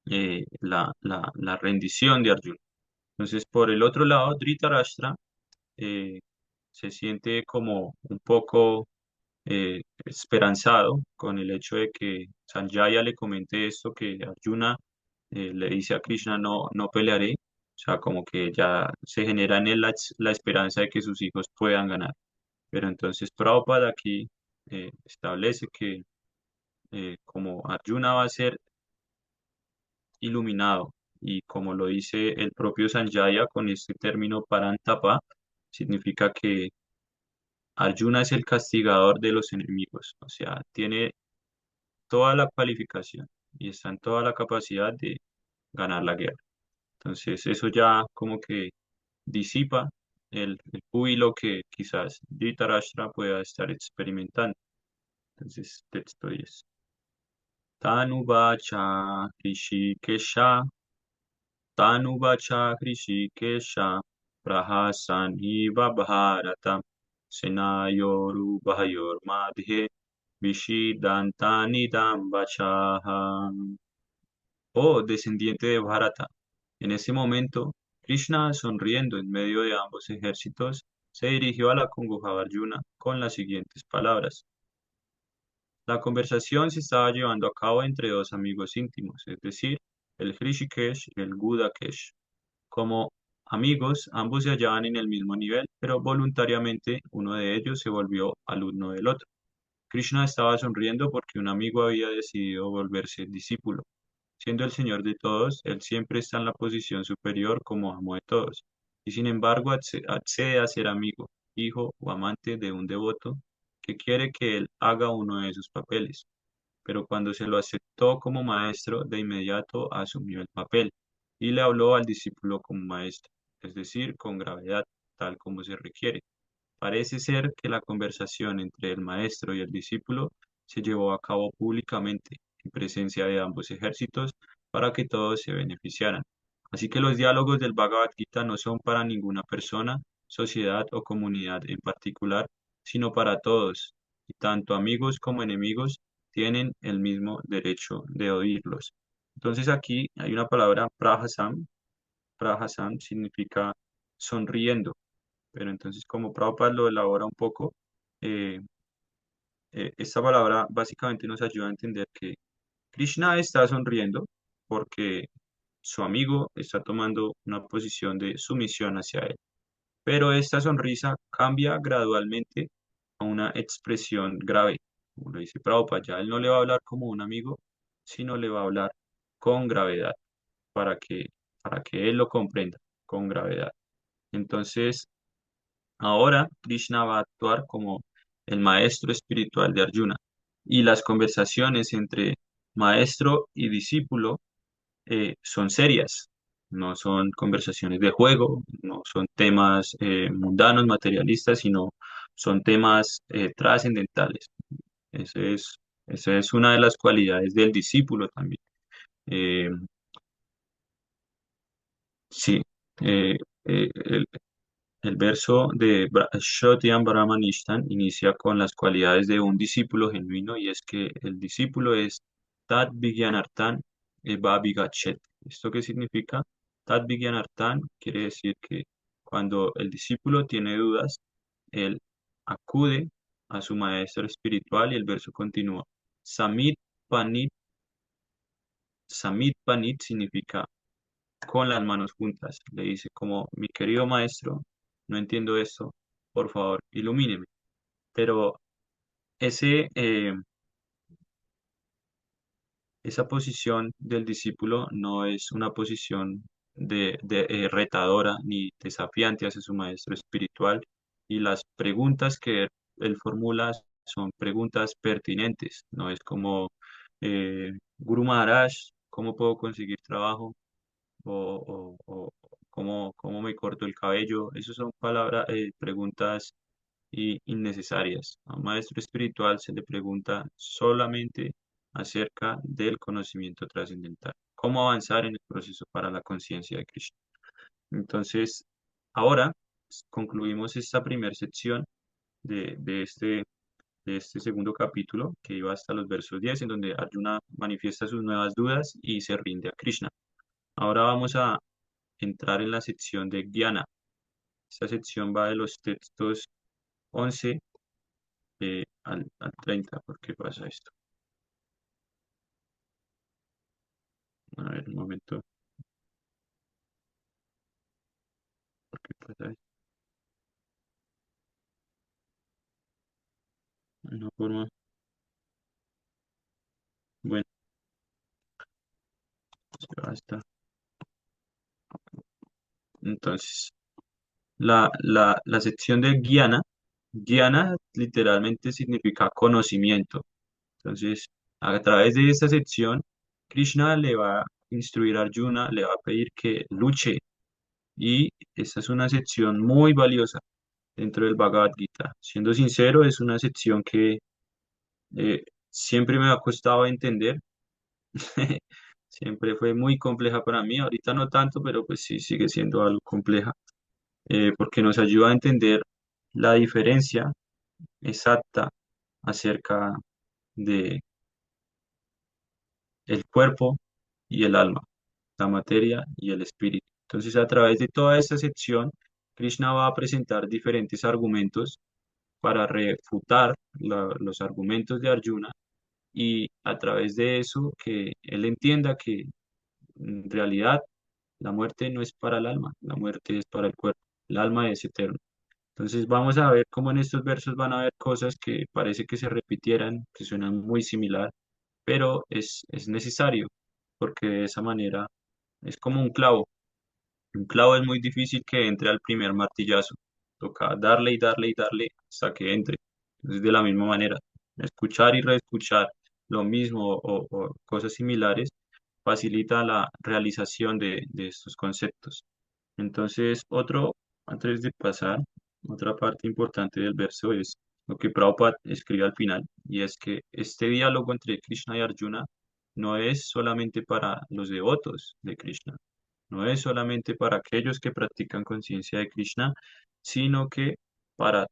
la rendición de Arjuna. Entonces, por el otro lado, Dhritarashtra eh, se siente como un poco esperanzado con el hecho de que Sanjaya le comente esto, que Arjuna le dice a Krishna, no pelearé. O sea, como que ya se genera en él la esperanza de que sus hijos puedan ganar. Pero entonces Prabhupada aquí establece que como Arjuna va a ser iluminado y como lo dice el propio Sanjaya con este término Parantapa, significa que Arjuna es el castigador de los enemigos, o sea, tiene toda la cualificación y está en toda la capacidad de ganar la guerra. Entonces, eso ya como que disipa el júbilo que quizás Dhritarashtra pueda estar experimentando. Entonces, texto 10. Tanuvacha Rishikesha, Tanuvacha Rishikesha, Prahasan Iva Bharata, Senayoru Bahayor Madhe, Vishidantanidam Dambachaha. Oh, descendiente de Bharata. En ese momento, Krishna, sonriendo en medio de ambos ejércitos, se dirigió a la congojada Arjuna con las siguientes palabras. La conversación se estaba llevando a cabo entre dos amigos íntimos, es decir, el Hrishikesh y el Gudakesh. Como amigos, ambos se hallaban en el mismo nivel, pero voluntariamente uno de ellos se volvió alumno del otro. Krishna estaba sonriendo porque un amigo había decidido volverse discípulo. Siendo el Señor de todos, Él siempre está en la posición superior como amo de todos, y sin embargo accede a ser amigo, hijo o amante de un devoto que quiere que Él haga uno de sus papeles. Pero cuando se lo aceptó como maestro, de inmediato asumió el papel y le habló al discípulo como maestro, es decir, con gravedad, tal como se requiere. Parece ser que la conversación entre el maestro y el discípulo se llevó a cabo públicamente, en presencia de ambos ejércitos, para que todos se beneficiaran. Así que los diálogos del Bhagavad Gita no son para ninguna persona, sociedad o comunidad en particular, sino para todos, y tanto amigos como enemigos tienen el mismo derecho de oírlos. Entonces aquí hay una palabra, prahasam. Prahasam significa sonriendo, pero entonces como Prabhupada lo elabora un poco, eh, esta palabra básicamente nos ayuda a entender que Krishna está sonriendo porque su amigo está tomando una posición de sumisión hacia él, pero esta sonrisa cambia gradualmente a una expresión grave, como lo dice Prabhupada, ya él no le va a hablar como un amigo, sino le va a hablar con gravedad para que, para que él lo comprenda con gravedad. Entonces, ahora Krishna va a actuar como el maestro espiritual de Arjuna y las conversaciones entre maestro y discípulo son serias, no son conversaciones de juego, no son temas mundanos, materialistas, sino son temas trascendentales. Ese es, esa es una de las cualidades del discípulo también. Eh, sí, eh, el, El verso de Shotyan Brahmanishtan inicia con las cualidades de un discípulo genuino y es que el discípulo es Tat Vigyanartan Eva Vigachet. ¿Esto qué significa? Tat Vigyanartan quiere decir que cuando el discípulo tiene dudas, él acude a su maestro espiritual y el verso continúa. Samit Panit, Samit Panit significa con las manos juntas. Le dice como, mi querido maestro, no entiendo esto, por favor, ilumíneme. Pero ese, esa posición del discípulo no es una posición retadora ni desafiante hacia su maestro espiritual y las preguntas que él formula son preguntas pertinentes, no es como Guru Maharaj, ¿cómo puedo conseguir trabajo? O cómo me corto el cabello. Esas son palabras, preguntas innecesarias. A un maestro espiritual se le pregunta solamente acerca del conocimiento trascendental. ¿Cómo avanzar en el proceso para la conciencia de Krishna? Entonces, ahora concluimos esta primera sección de este segundo capítulo, que iba hasta los versos 10, en donde Arjuna manifiesta sus nuevas dudas y se rinde a Krishna. Ahora vamos a entrar en la sección de Jnana. Esta sección va de los textos 11 al 30. ¿Por qué pasa esto? A ver, un momento. ¿Por qué pasa esto? De una forma. Bueno, basta. Entonces, la sección de Jnana literalmente significa conocimiento. Entonces, a través de esta sección, Krishna le va a instruir a Arjuna, le va a pedir que luche. Y esta es una sección muy valiosa dentro del Bhagavad Gita. Siendo sincero, es una sección que siempre me ha costado entender. Siempre fue muy compleja para mí. Ahorita no tanto, pero pues sí sigue siendo algo compleja, porque nos ayuda a entender la diferencia exacta acerca de el cuerpo y el alma, la materia y el espíritu. Entonces, a través de toda esta sección, Krishna va a presentar diferentes argumentos para refutar los argumentos de Arjuna, y a través de eso que él entienda que en realidad la muerte no es para el alma, la muerte es para el cuerpo, el alma es eterno. Entonces vamos a ver cómo en estos versos van a haber cosas que parece que se repitieran, que suenan muy similar, pero es necesario, porque de esa manera es como un clavo. Un clavo es muy difícil que entre al primer martillazo. Toca darle y darle y darle hasta que entre. Entonces, de la misma manera, escuchar y reescuchar lo mismo o cosas similares facilita la realización de estos conceptos. Entonces, antes de pasar, otra parte importante del verso es lo que Prabhupada escribe al final, y es que este diálogo entre Krishna y Arjuna no es solamente para los devotos de Krishna, no es solamente para aquellos que practican conciencia de Krishna, sino que para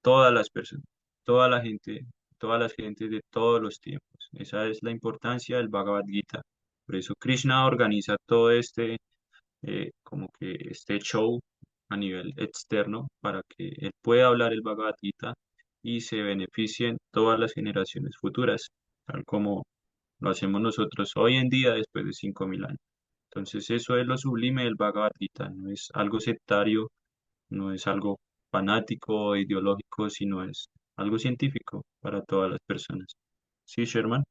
todas las personas, toda la gente, todas las gentes de todos los tiempos. Esa es la importancia del Bhagavad Gita. Por eso Krishna organiza todo como que este show a nivel externo para que él pueda hablar el Bhagavad Gita y se beneficien todas las generaciones futuras, tal como lo hacemos nosotros hoy en día después de 5.000 años. Entonces eso es lo sublime del Bhagavad Gita, no es algo sectario, no es algo fanático o ideológico, sino es algo científico para todas las personas. Sí, Sherman.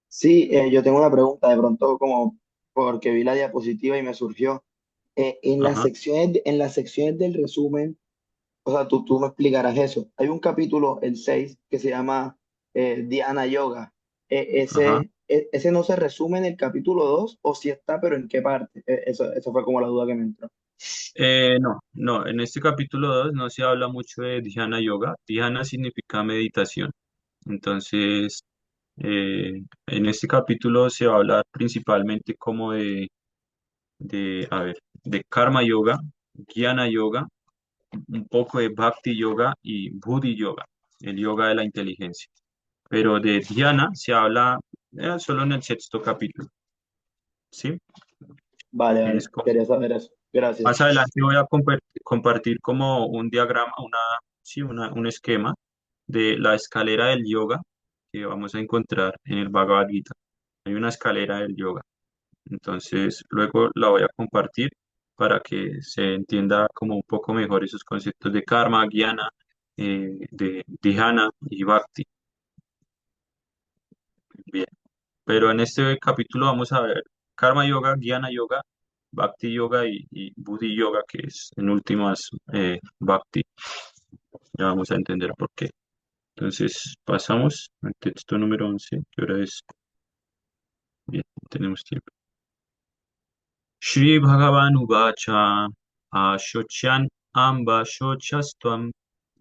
Sí, yo tengo una pregunta de pronto como porque vi la diapositiva y me surgió. Ajá, En las secciones del resumen, o sea, tú me explicarás eso. Hay un capítulo, el 6 que se llama Dhyana Yoga. ajá. ¿Ese no se resume en el capítulo 2 o si está, pero en qué parte? Eso fue como la duda que me entró. No, no, en este capítulo 2 no se habla mucho de Dhyana Yoga. Dhyana significa meditación. Entonces, en este capítulo se va a hablar principalmente como a ver, de Karma Yoga, Jnana Yoga, un poco de Bhakti Yoga y Buddhi Yoga, el yoga de la inteligencia. Pero de Dhyana se habla solo en el sexto capítulo, ¿sí? Vale, Es vale, como, quería saber eso. más Gracias. adelante voy a compartir como un diagrama, sí, un esquema de la escalera del yoga que vamos a encontrar en el Bhagavad Gita. Hay una escalera del yoga. Entonces, luego la voy a compartir para que se entienda como un poco mejor esos conceptos de karma, jnana, de dhyana y bhakti. Bien. Pero en este capítulo vamos a ver karma yoga, jnana yoga, bhakti yoga y buddhi yoga, que es en últimas bhakti. Ya vamos a entender por qué. Entonces, pasamos al texto número 11, que ahora es, bien, tenemos tiempo. Shri Bhagavan Uvacha Ashochan Amba Shochastvam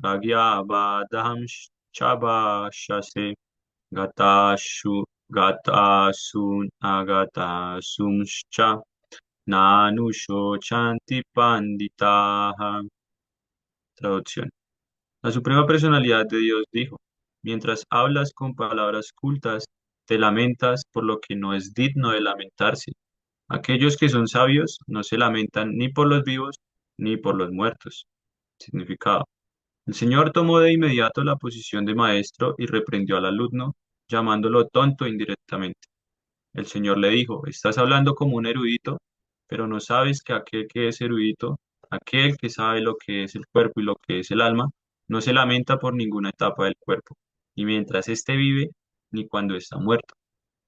Pragyavadaham Chabashase Gatashu Gatasun Agatasumscha Nanusho Chanti Panditaha. Traducción. La Suprema Personalidad de Dios dijo, mientras hablas con palabras cultas, te lamentas por lo que no es digno de lamentarse. Aquellos que son sabios no se lamentan ni por los vivos ni por los muertos. Significado. El Señor tomó de inmediato la posición de maestro y reprendió al alumno, llamándolo tonto indirectamente. El Señor le dijo, estás hablando como un erudito, pero no sabes que aquel que es erudito, aquel que sabe lo que es el cuerpo y lo que es el alma, no se lamenta por ninguna etapa del cuerpo, ni mientras éste vive, ni cuando está muerto.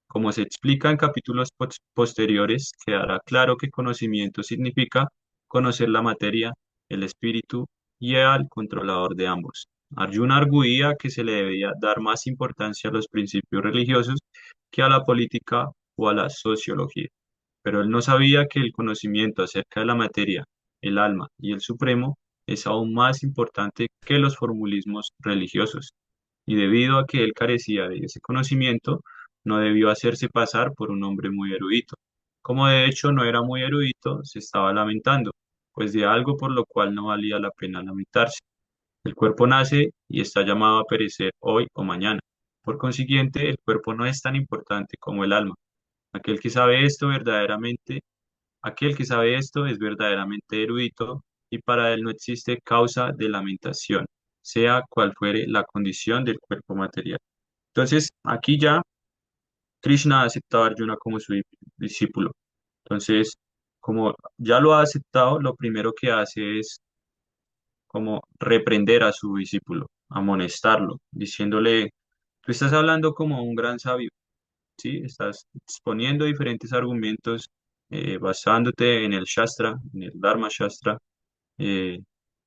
Como se explica en capítulos posteriores, quedará claro que conocimiento significa conocer la materia, el espíritu y al controlador de ambos. Arjuna arguía que se le debía dar más importancia a los principios religiosos que a la política o a la sociología, pero él no sabía que el conocimiento acerca de la materia, el alma y el supremo es aún más importante que los formulismos religiosos y debido a que él carecía de ese conocimiento, no debió hacerse pasar por un hombre muy erudito. Como de hecho no era muy erudito, se estaba lamentando, pues de algo por lo cual no valía la pena lamentarse. El cuerpo nace y está llamado a perecer hoy o mañana. Por consiguiente, el cuerpo no es tan importante como el alma. Aquel que sabe esto verdaderamente, aquel que sabe esto es verdaderamente erudito y para él no existe causa de lamentación, sea cual fuere la condición del cuerpo material. Entonces, aquí ya Krishna ha aceptado a Arjuna como su discípulo. Entonces, como ya lo ha aceptado, lo primero que hace es como reprender a su discípulo, amonestarlo, diciéndole, tú estás hablando como un gran sabio, ¿sí? Estás exponiendo diferentes argumentos basándote en el Shastra, en el Dharma Shastra, eh,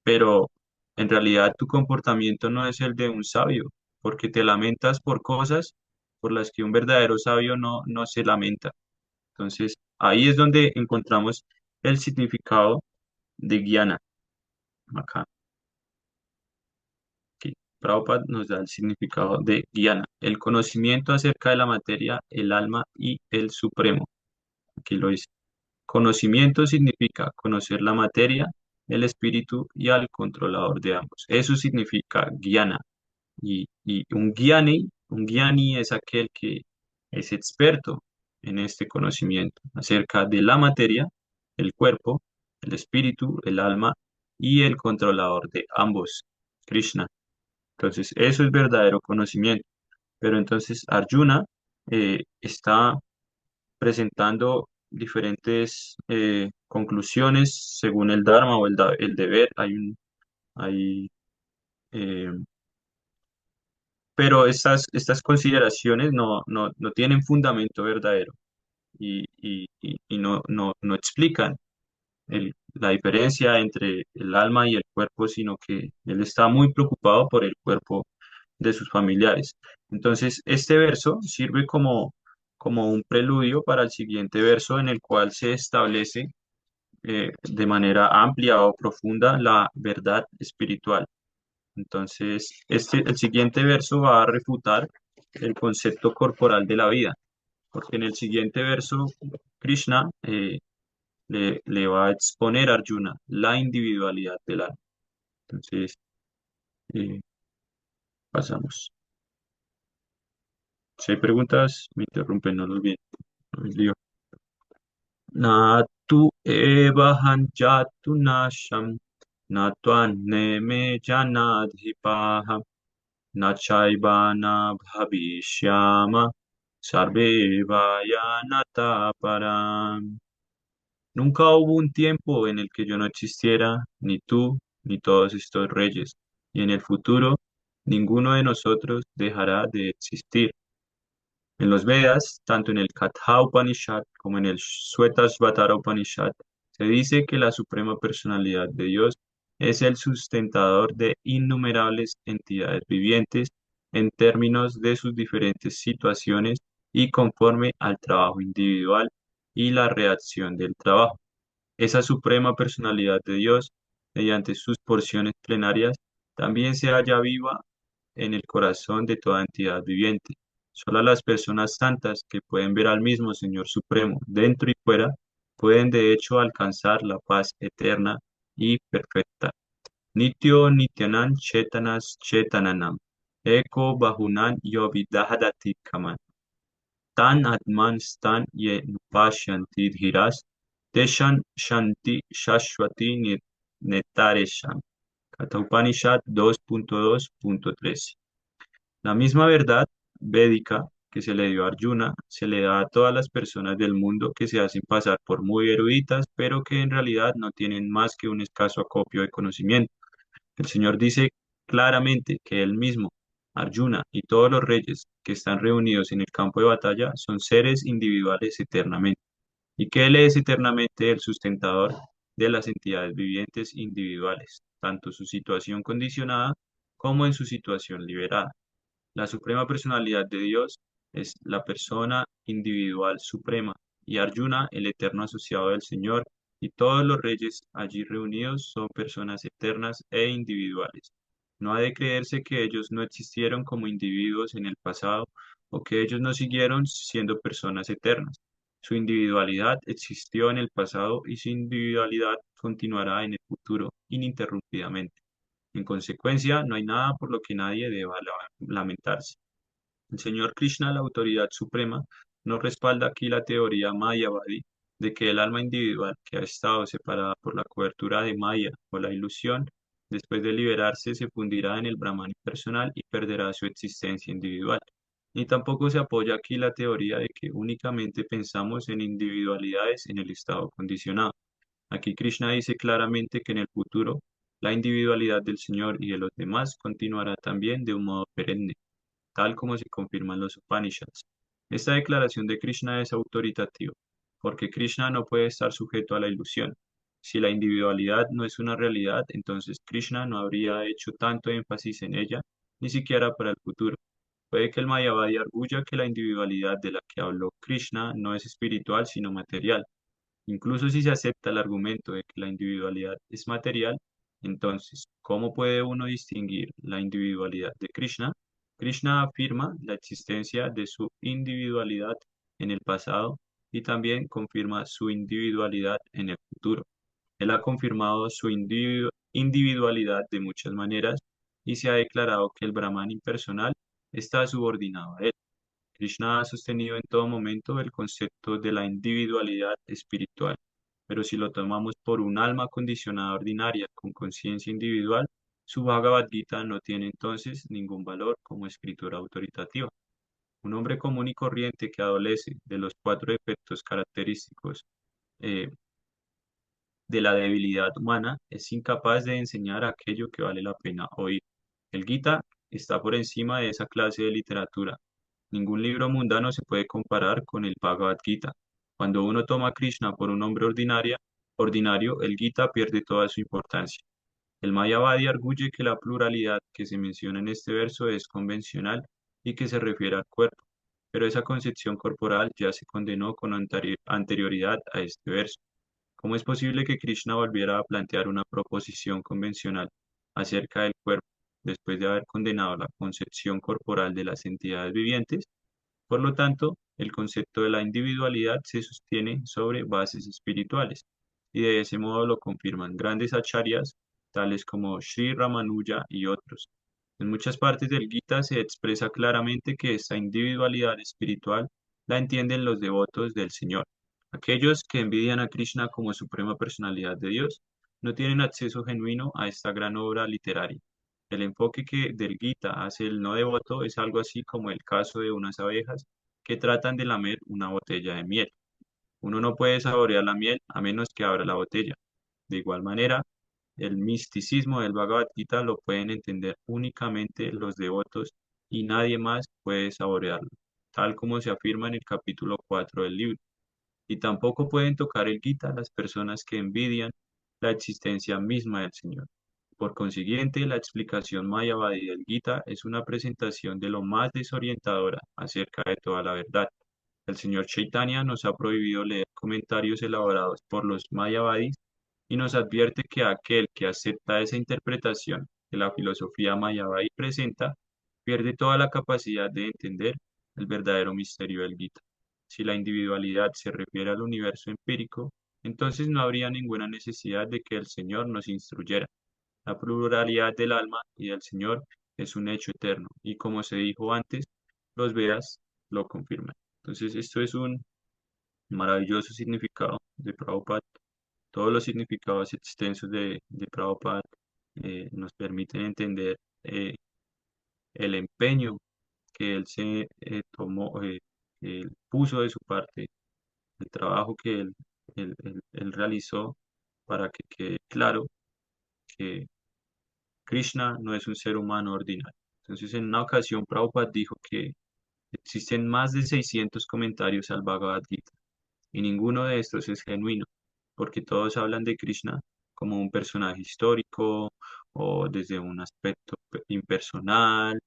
pero en realidad tu comportamiento no es el de un sabio, porque te lamentas por cosas por las que un verdadero sabio no se lamenta. Entonces, ahí es donde encontramos el significado de Guiana. Acá, aquí, Prabhupada nos da el significado de Guiana, el conocimiento acerca de la materia, el alma y el supremo. Aquí lo dice. Conocimiento significa conocer la materia, el espíritu y al controlador de ambos. Eso significa Guiana. Y un gyani es aquel que es experto en este conocimiento acerca de la materia, el cuerpo, el espíritu, el alma y el controlador de ambos, Krishna. Entonces, eso es verdadero conocimiento. Pero entonces Arjuna está presentando diferentes conclusiones según el Dharma o el deber. Hay, eh, pero estas consideraciones no tienen fundamento verdadero y no explican la diferencia entre el alma y el cuerpo, sino que él está muy preocupado por el cuerpo de sus familiares. Entonces, este verso sirve como un preludio para el siguiente verso en el cual se establece de manera amplia o profunda la verdad espiritual. Entonces, el siguiente verso va a refutar el concepto corporal de la vida, porque en el siguiente verso Krishna le va a exponer a Arjuna la individualidad del alma. Entonces, eh, pasamos. Si hay preguntas, me interrumpen, no los vi. No los lío. Na tu eva hanjatu nasham, na tvanne me janadhipaha. Nachaibana Bhavishyama Sarve Vayanata Param. Nunca hubo un tiempo en el que yo no existiera, ni tú, ni todos estos reyes, y en el futuro ninguno de nosotros dejará de existir. En los Vedas, tanto en el Katha Upanishad como en el Shvetashvatara Upanishad, se dice que la Suprema Personalidad de Dios es el sustentador de innumerables entidades vivientes en términos de sus diferentes situaciones y conforme al trabajo individual y la reacción del trabajo. Esa Suprema Personalidad de Dios, mediante sus porciones plenarias, también se halla viva en el corazón de toda entidad viviente. Solo las personas santas que pueden ver al mismo Señor Supremo dentro y fuera pueden de hecho alcanzar la paz eterna y perfecta. Nityo Nityanam Chetanas Chetananam. Eko Bahunan Yovidahadati Kaman. Tan Atman Stan Ye Nupashyanti Dhiras. Teshan Shanti Shashwati Netaresham. Katha Upanishad 2.2.13. La misma verdad védica que se le dio a Arjuna se le da a todas las personas del mundo que se hacen pasar por muy eruditas, pero que en realidad no tienen más que un escaso acopio de conocimiento. El Señor dice claramente que Él mismo, Arjuna y todos los reyes que están reunidos en el campo de batalla son seres individuales eternamente, y que Él es eternamente el sustentador de las entidades vivientes individuales, tanto su situación condicionada como en su situación liberada. La suprema personalidad de Dios es la persona individual suprema, y Arjuna, el eterno asociado del Señor, y todos los reyes allí reunidos son personas eternas e individuales. No ha de creerse que ellos no existieron como individuos en el pasado o que ellos no siguieron siendo personas eternas. Su individualidad existió en el pasado y su individualidad continuará en el futuro ininterrumpidamente. En consecuencia, no hay nada por lo que nadie deba lamentarse. El Señor Krishna, la autoridad suprema, nos respalda aquí la teoría Mayavadi de que el alma individual que ha estado separada por la cobertura de Maya o la ilusión, después de liberarse se fundirá en el Brahman impersonal y perderá su existencia individual. Ni tampoco se apoya aquí la teoría de que únicamente pensamos en individualidades en el estado condicionado. Aquí Krishna dice claramente que en el futuro la individualidad del Señor y de los demás continuará también de un modo perenne, tal como se confirma en los Upanishads. Esta declaración de Krishna es autoritativa, porque Krishna no puede estar sujeto a la ilusión. Si la individualidad no es una realidad, entonces Krishna no habría hecho tanto énfasis en ella, ni siquiera para el futuro. Puede que el Mayavadi arguya que la individualidad de la que habló Krishna no es espiritual, sino material. Incluso si se acepta el argumento de que la individualidad es material, entonces, ¿cómo puede uno distinguir la individualidad de Krishna? Krishna afirma la existencia de su individualidad en el pasado y también confirma su individualidad en el futuro. Él ha confirmado su individualidad de muchas maneras y se ha declarado que el Brahman impersonal está subordinado a él. Krishna ha sostenido en todo momento el concepto de la individualidad espiritual, pero si lo tomamos por un alma condicionada ordinaria con conciencia individual, su Bhagavad Gita no tiene entonces ningún valor como escritura autoritativa. Un hombre común y corriente que adolece de los cuatro efectos característicos eh, de la debilidad humana es incapaz de enseñar aquello que vale la pena oír. El Gita está por encima de esa clase de literatura. Ningún libro mundano se puede comparar con el Bhagavad Gita. Cuando uno toma a Krishna por un hombre ordinario, el Gita pierde toda su importancia. El Mayavadi arguye que la pluralidad que se menciona en este verso es convencional y que se refiere al cuerpo, pero esa concepción corporal ya se condenó con anterioridad a este verso. ¿Cómo es posible que Krishna volviera a plantear una proposición convencional acerca del cuerpo después de haber condenado la concepción corporal de las entidades vivientes? Por lo tanto, el concepto de la individualidad se sostiene sobre bases espirituales, y de ese modo lo confirman grandes acharyas, tales como Sri Ramanuja y otros. En muchas partes del Gita se expresa claramente que esta individualidad espiritual la entienden los devotos del Señor. Aquellos que envidian a Krishna como suprema personalidad de Dios no tienen acceso genuino a esta gran obra literaria. El enfoque que del Gita hace el no devoto es algo así como el caso de unas abejas que tratan de lamer una botella de miel. Uno no puede saborear la miel a menos que abra la botella. De igual manera, el misticismo del Bhagavad Gita lo pueden entender únicamente los devotos y nadie más puede saborearlo, tal como se afirma en el capítulo 4 del libro. Y tampoco pueden tocar el Gita las personas que envidian la existencia misma del Señor. Por consiguiente, la explicación Mayavadi del Gita es una presentación de lo más desorientadora acerca de toda la verdad. El señor Chaitanya nos ha prohibido leer comentarios elaborados por los Mayavadis y nos advierte que aquel que acepta esa interpretación que la filosofía Mayavadi presenta pierde toda la capacidad de entender el verdadero misterio del Gita. Si la individualidad se refiere al universo empírico, entonces no habría ninguna necesidad de que el Señor nos instruyera. La pluralidad del alma y del Señor es un hecho eterno, y como se dijo antes, los Vedas lo confirman. Entonces, esto es un maravilloso significado de Prabhupada. Todos los significados extensos de Prabhupada nos permiten entender el empeño que él se tomó, que él puso de su parte, el trabajo que él realizó para que quede claro que Krishna no es un ser humano ordinario. Entonces, en una ocasión, Prabhupada dijo que existen más de 600 comentarios al Bhagavad Gita y ninguno de estos es genuino, porque todos hablan de Krishna como un personaje histórico o desde un aspecto impersonal,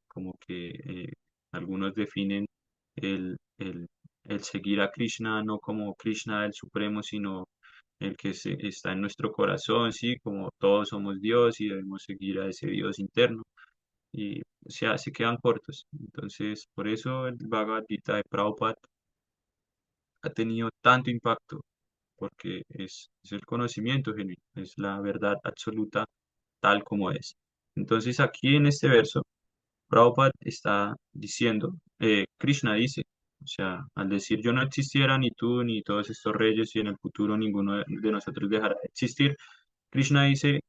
como que algunos definen el seguir a Krishna no como Krishna el Supremo, sino el que está en nuestro corazón, sí, como todos somos Dios y debemos seguir a ese Dios interno. Y o sea, se quedan cortos. Entonces, por eso el Bhagavad Gita de Prabhupada ha tenido tanto impacto, porque es el conocimiento genuino, es la verdad absoluta tal como es. Entonces, aquí en este verso, Prabhupada está diciendo, Krishna dice, o sea, al decir yo no existiera, ni tú, ni todos estos reyes, y en el futuro ninguno de nosotros dejará de existir, Krishna dice,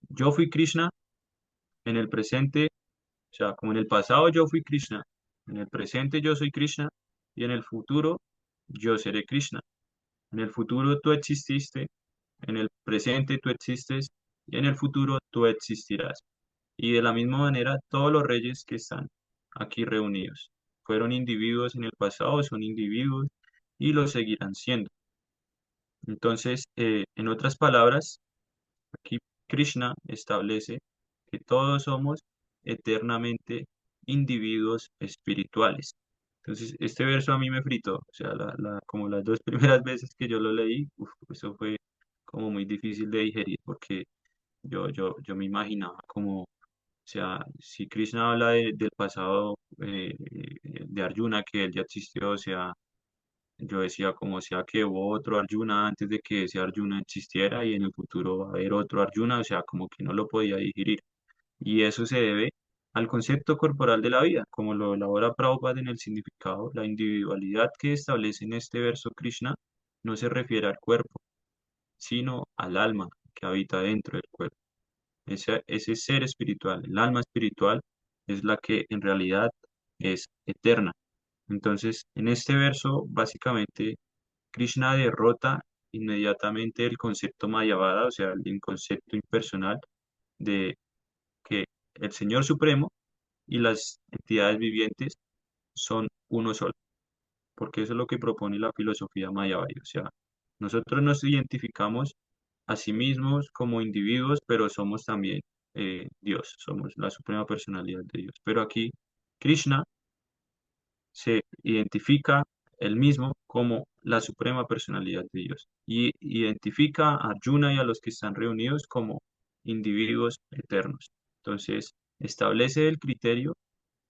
yo fui Krishna en el presente, o sea, como en el pasado yo fui Krishna, en el presente yo soy Krishna, y en el futuro yo seré Krishna. En el futuro tú exististe, en el presente tú existes, y en el futuro tú existirás. Y de la misma manera, todos los reyes que están aquí reunidos fueron individuos en el pasado, son individuos y lo seguirán siendo. Entonces, en otras palabras, aquí Krishna establece que todos somos eternamente individuos espirituales. Entonces, este verso a mí me fritó, o sea, como las dos primeras veces que yo lo leí, uf, eso fue como muy difícil de digerir porque yo me imaginaba como, o sea, si Krishna habla del pasado de Arjuna, que él ya existió, o sea, yo decía como sea que hubo otro Arjuna antes de que ese Arjuna existiera y en el futuro va a haber otro Arjuna, o sea, como que no lo podía digerir. Y eso se debe al concepto corporal de la vida, como lo elabora Prabhupada en el significado, la individualidad que establece en este verso Krishna no se refiere al cuerpo, sino al alma que habita dentro del cuerpo. Ese ser espiritual, el alma espiritual, es la que en realidad es eterna. Entonces, en este verso, básicamente, Krishna derrota inmediatamente el concepto Mayavada, o sea, el concepto impersonal de que el Señor Supremo y las entidades vivientes son uno solo, porque eso es lo que propone la filosofía Mayavadi. O sea, nosotros nos identificamos a sí mismos como individuos, pero somos también Dios, somos la suprema personalidad de Dios. Pero aquí Krishna se identifica él mismo como la suprema personalidad de Dios y identifica a Arjuna y a los que están reunidos como individuos eternos. Entonces, establece el criterio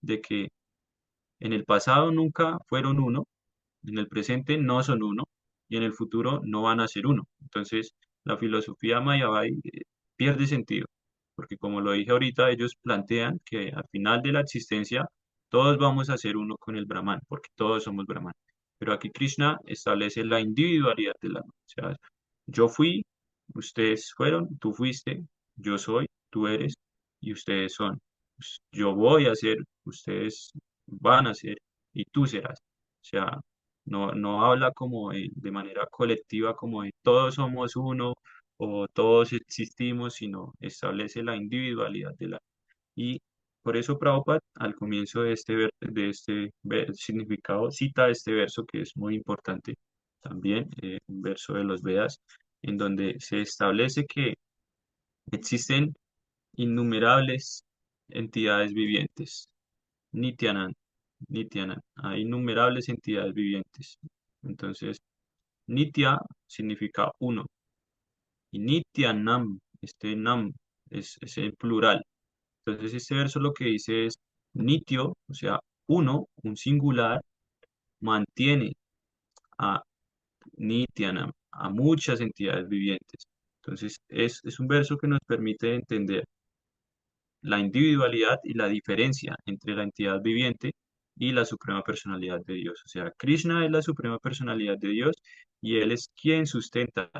de que en el pasado nunca fueron uno, en el presente no son uno y en el futuro no van a ser uno. Entonces, la filosofía Mayavadi pierde sentido, porque como lo dije ahorita, ellos plantean que al final de la existencia todos vamos a ser uno con el Brahman, porque todos somos Brahman. Pero aquí Krishna establece la individualidad del alma. O sea, yo fui, ustedes fueron, tú fuiste, yo soy, tú eres y ustedes son. Yo voy a ser, ustedes van a ser y tú serás. O sea, no habla como de manera colectiva, como de todos somos uno o todos existimos, sino establece la individualidad de la. Y por eso Prabhupada, al comienzo de este significado, cita este verso que es muy importante también, un verso de los Vedas, en donde se establece que existen innumerables entidades vivientes. Nityanand, Nityanand, hay innumerables entidades vivientes. Entonces, Nitya significa uno y Nityanam, este Nam es el plural. Entonces, este verso lo que dice es Nityo, o sea, uno, un singular, mantiene a Nityanam. a muchas entidades vivientes. Entonces, es un verso que nos permite entender la individualidad y la diferencia entre la entidad viviente y la suprema personalidad de Dios. O sea, Krishna es la suprema personalidad de Dios y Él es quien sustenta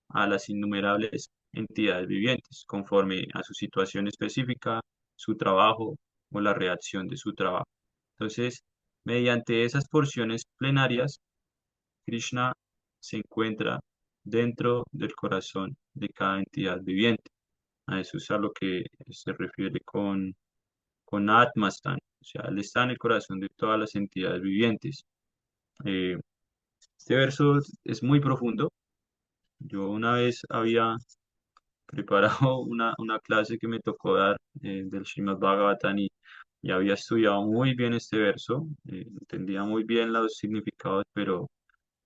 a las innumerables entidades vivientes conforme a su situación específica, su trabajo o la reacción de su trabajo. Entonces, mediante esas porciones plenarias, Krishna se encuentra dentro del corazón de cada entidad viviente. A eso es a lo que se refiere con Atmastan. O sea, Él está en el corazón de todas las entidades vivientes. Eh, este verso es muy profundo. Yo una vez había preparado una clase que me tocó dar del Srimad Bhagavatam y había estudiado muy bien este verso, entendía muy bien los significados, pero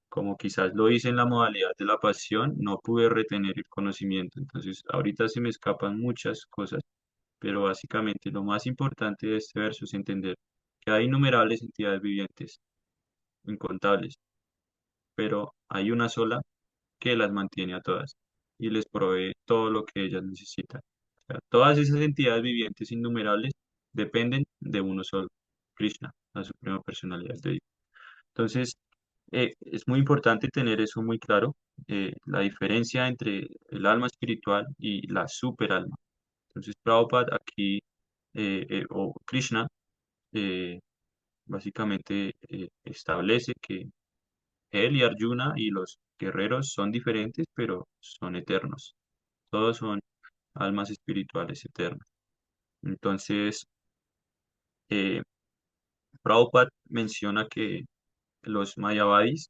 como quizás lo hice en la modalidad de la pasión, no pude retener el conocimiento. Entonces, ahorita se me escapan muchas cosas, pero básicamente lo más importante de este verso es entender que hay innumerables entidades vivientes, incontables, pero hay una sola que las mantiene a todas y les provee todo lo que ellas necesitan. O sea, todas esas entidades vivientes innumerables dependen de uno solo, Krishna, la suprema personalidad de Dios. Entonces, es muy importante tener eso muy claro, la diferencia entre el alma espiritual y la superalma. Entonces, Prabhupada aquí, o Krishna, eh, básicamente establece que él y Arjuna y los guerreros son diferentes, pero son eternos. Todos son almas espirituales eternas. Entonces, eh, Prabhupada menciona que los mayavadis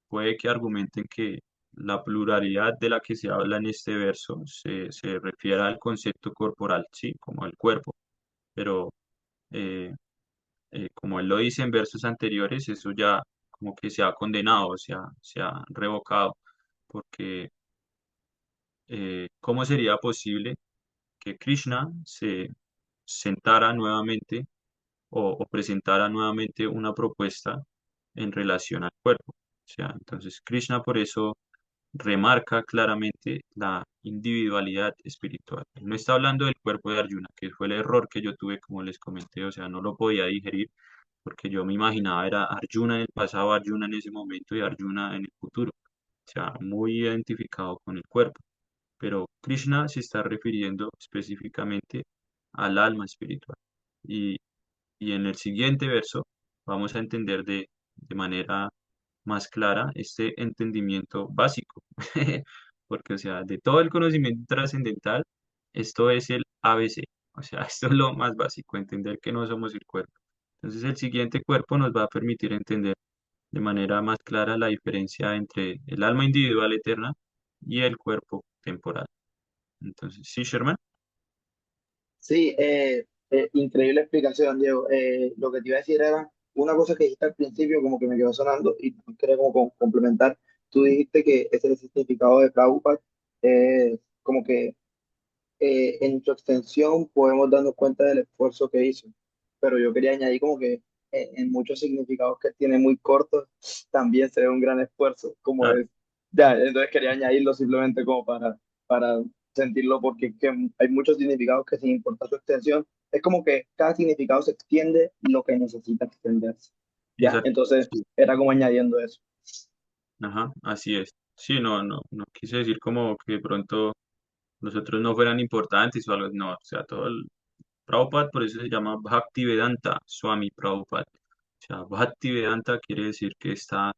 puede que argumenten que la pluralidad de la que se habla en este verso se refiere al concepto corporal, sí, como el cuerpo, pero eh, como él lo dice en versos anteriores, eso ya como que se ha condenado, se ha revocado, porque ¿cómo sería posible que Krishna se sentara nuevamente o presentara nuevamente una propuesta en relación al cuerpo? O sea, entonces Krishna por eso remarca claramente la individualidad espiritual. Él no está hablando del cuerpo de Arjuna, que fue el error que yo tuve, como les comenté, o sea, no lo podía digerir porque yo me imaginaba era Arjuna en el pasado, Arjuna en ese momento y Arjuna en el futuro. O sea, muy identificado con el cuerpo. Pero Krishna se está refiriendo específicamente al alma espiritual. Y, y en el siguiente verso vamos a entender de manera más clara este entendimiento básico. Porque, o sea, de todo el conocimiento trascendental, esto es el ABC. O sea, esto es lo más básico, entender que no somos el cuerpo. Entonces, el siguiente cuerpo nos va a permitir entender de manera más clara la diferencia entre el alma individual eterna y el cuerpo temporal. Entonces, sí, Sherman. Sí, increíble explicación, Diego. Lo que te iba a decir era una cosa que dijiste al principio, como que me quedó sonando y quería como complementar. Tú dijiste que ese es el significado de Prabhupada, como que en su extensión podemos darnos cuenta del esfuerzo que hizo, pero yo quería añadir como que en muchos significados que tiene muy cortos también se ve un gran esfuerzo, como Claro, es, ya, entonces quería añadirlo simplemente como para sentirlo, porque que hay muchos significados que sin importar su extensión, es como que cada significado se extiende lo que necesita extenderse, ya, exacto. entonces Sí. era como añadiendo eso. Ajá, así es. Sí, no quise decir como que de pronto los otros no fueran importantes o algo, no, o sea, todo el Prabhupada, por eso se llama Bhaktivedanta Swami Prabhupada. O sea, Bhaktivedanta quiere decir que está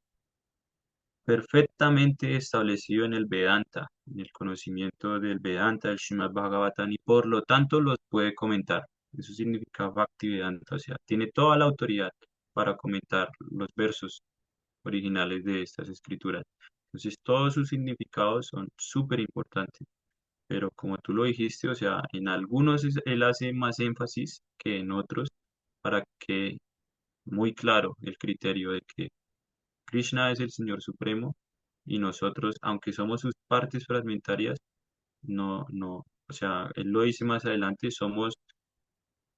perfectamente establecido en el Vedanta, en el conocimiento del Vedanta, del Srimad Bhagavatam, y por lo tanto los puede comentar. Eso significa Bhaktivedanta, o sea, tiene toda la autoridad para comentar los versos originales de estas escrituras. Entonces, todos sus significados son súper importantes, pero como tú lo dijiste, o sea, en algunos él hace más énfasis que en otros para que muy claro el criterio de que Krishna es el Señor Supremo y nosotros, aunque somos sus partes fragmentarias, o sea, él lo dice más adelante, somos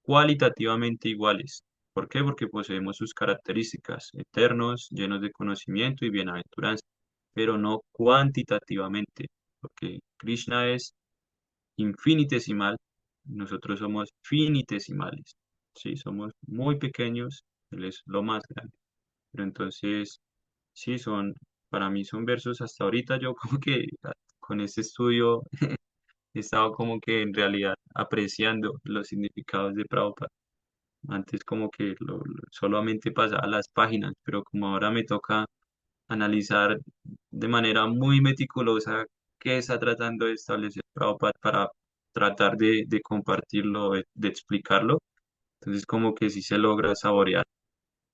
cualitativamente iguales. ¿Por qué? Porque poseemos sus características, eternos, llenos de conocimiento y bienaventuranza. pero no cuantitativamente, porque Krishna es infinitesimal, nosotros somos finitesimales, ¿sí? Somos muy pequeños, Él es lo más grande. Pero entonces, sí, para mí son versos hasta ahorita yo como que con este estudio he estado como que en realidad apreciando los significados de Prabhupada. Antes como que solamente pasaba las páginas, pero como ahora me toca analizar de manera muy meticulosa qué está tratando de establecer Prabhupada para tratar de compartirlo, de explicarlo. Entonces como que sí se logra saborear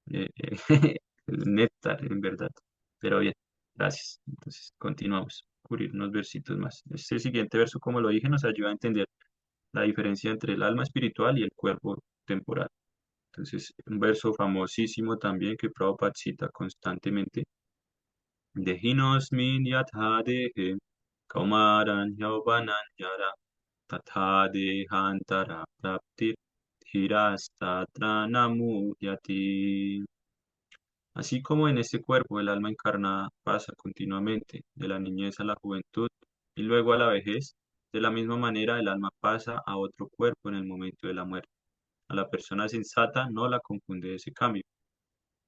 el néctar, en verdad. Pero bien, gracias. Entonces continuamos. Cubrir unos versitos más. Este siguiente verso, como lo dije, nos ayuda a entender la diferencia entre el alma espiritual y el cuerpo temporal. Entonces, un verso famosísimo también que Prabhupada cita constantemente. Dehinosmin yatha dehe kaumaran yauvanan yara tatha dehantara praptir dhirastatra namuyati. Así como en este cuerpo el alma encarnada pasa continuamente de la niñez a la juventud y luego a la vejez, de la misma manera el alma pasa a otro cuerpo en el momento de la muerte. A la persona sensata no la confunde ese cambio.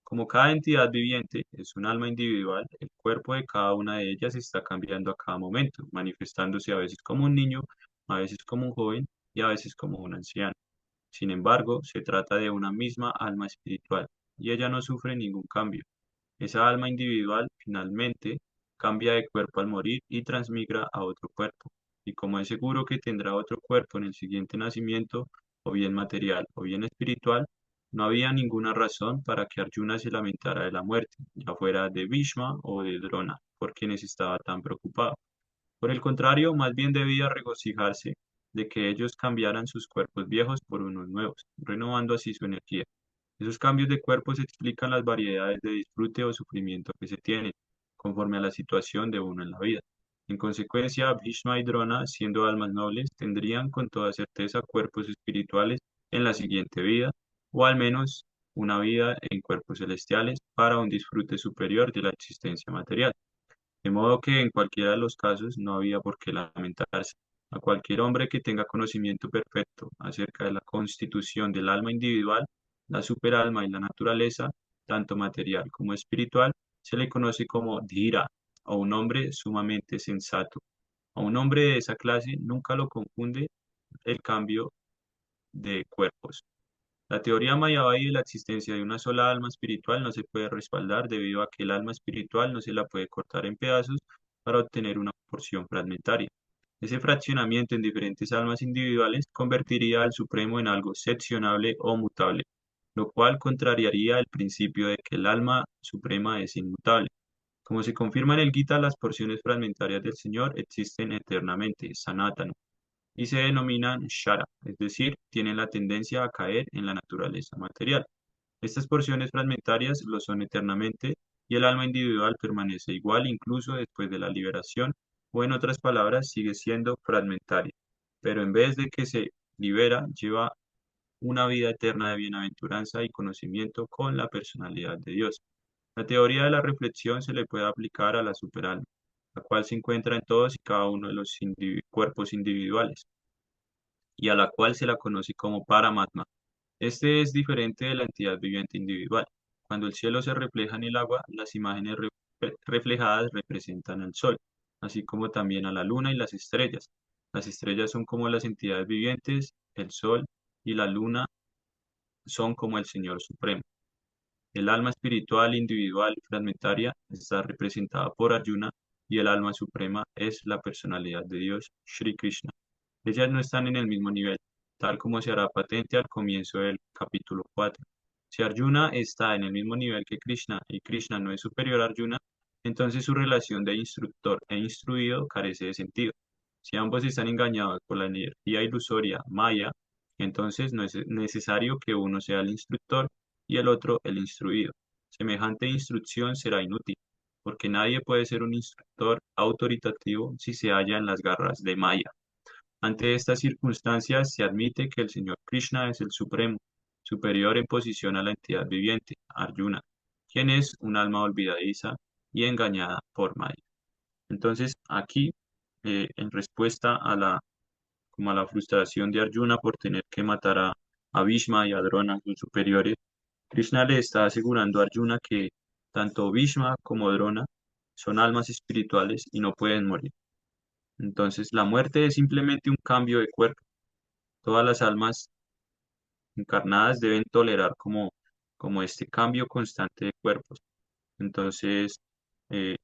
Como cada entidad viviente es un alma individual, el cuerpo de cada una de ellas está cambiando a cada momento, manifestándose a veces como un niño, a veces como un joven y a veces como un anciano. Sin embargo, se trata de una misma alma espiritual y ella no sufre ningún cambio. Esa alma individual finalmente cambia de cuerpo al morir y transmigra a otro cuerpo. Y como es seguro que tendrá otro cuerpo en el siguiente nacimiento, o bien material o bien espiritual, no había ninguna razón para que Arjuna se lamentara de la muerte, ya fuera de Bhishma o de Drona, por quienes estaba tan preocupado. Por el contrario, más bien debía regocijarse de que ellos cambiaran sus cuerpos viejos por unos nuevos, renovando así su energía. Esos cambios de cuerpos explican las variedades de disfrute o sufrimiento que se tienen, conforme a la situación de uno en la vida. En consecuencia, Bhishma y Drona, siendo almas nobles, tendrían con toda certeza cuerpos espirituales en la siguiente vida, o al menos una vida en cuerpos celestiales para un disfrute superior de la existencia material. De modo que en cualquiera de los casos no había por qué lamentarse. A cualquier hombre que tenga conocimiento perfecto acerca de la constitución del alma individual, la superalma y la naturaleza, tanto material como espiritual, se le conoce como dhira, o un hombre sumamente sensato. A un hombre de esa clase nunca lo confunde el cambio de cuerpos. La teoría Mayavadi de la existencia de una sola alma espiritual no se puede respaldar debido a que el alma espiritual no se la puede cortar en pedazos para obtener una porción fragmentaria. Ese fraccionamiento en diferentes almas individuales convertiría al Supremo en algo seccionable o mutable, lo cual contrariaría el principio de que el alma suprema es inmutable. Como se confirma en el Gita, las porciones fragmentarias del Señor existen eternamente, sanatana, y se denominan shara, es decir, tienen la tendencia a caer en la naturaleza material. Estas porciones fragmentarias lo son eternamente y el alma individual permanece igual incluso después de la liberación, o en otras palabras, sigue siendo fragmentaria, pero en vez de que se libera, lleva una vida eterna de bienaventuranza y conocimiento con la personalidad de Dios. La teoría de la reflexión se le puede aplicar a la superalma, la cual se encuentra en todos y cada uno de los cuerpos individuales y a la cual se la conoce como Paramatma. Este es diferente de la entidad viviente individual. Cuando el cielo se refleja en el agua, las imágenes reflejadas representan al sol, así como también a la luna y las estrellas. Las estrellas son como las entidades vivientes, el sol y la luna son como el Señor Supremo. El alma espiritual individual fragmentaria está representada por Arjuna y el alma suprema es la personalidad de Dios, Sri Krishna. Ellas no están en el mismo nivel, tal como se hará patente al comienzo del capítulo 4. Si Arjuna está en el mismo nivel que Krishna y Krishna no es superior a Arjuna, entonces su relación de instructor e instruido carece de sentido. Si ambos están engañados por la energía ilusoria Maya, entonces no es necesario que uno sea el instructor y el otro el instruido. Semejante instrucción será inútil, porque nadie puede ser un instructor autoritativo si se halla en las garras de Maya. Ante estas circunstancias, se admite que el Señor Krishna es el Supremo, superior en posición a la entidad viviente, Arjuna, quien es un alma olvidadiza y engañada por Maya. Entonces, aquí, en respuesta a como a la frustración de Arjuna por tener que matar a Bhishma y a Drona, sus superiores, Krishna le está asegurando a Arjuna que tanto Bhishma como Drona son almas espirituales y no pueden morir. Entonces, la muerte es simplemente un cambio de cuerpo. Todas las almas encarnadas deben tolerar como este cambio constante de cuerpos. Entonces, eh,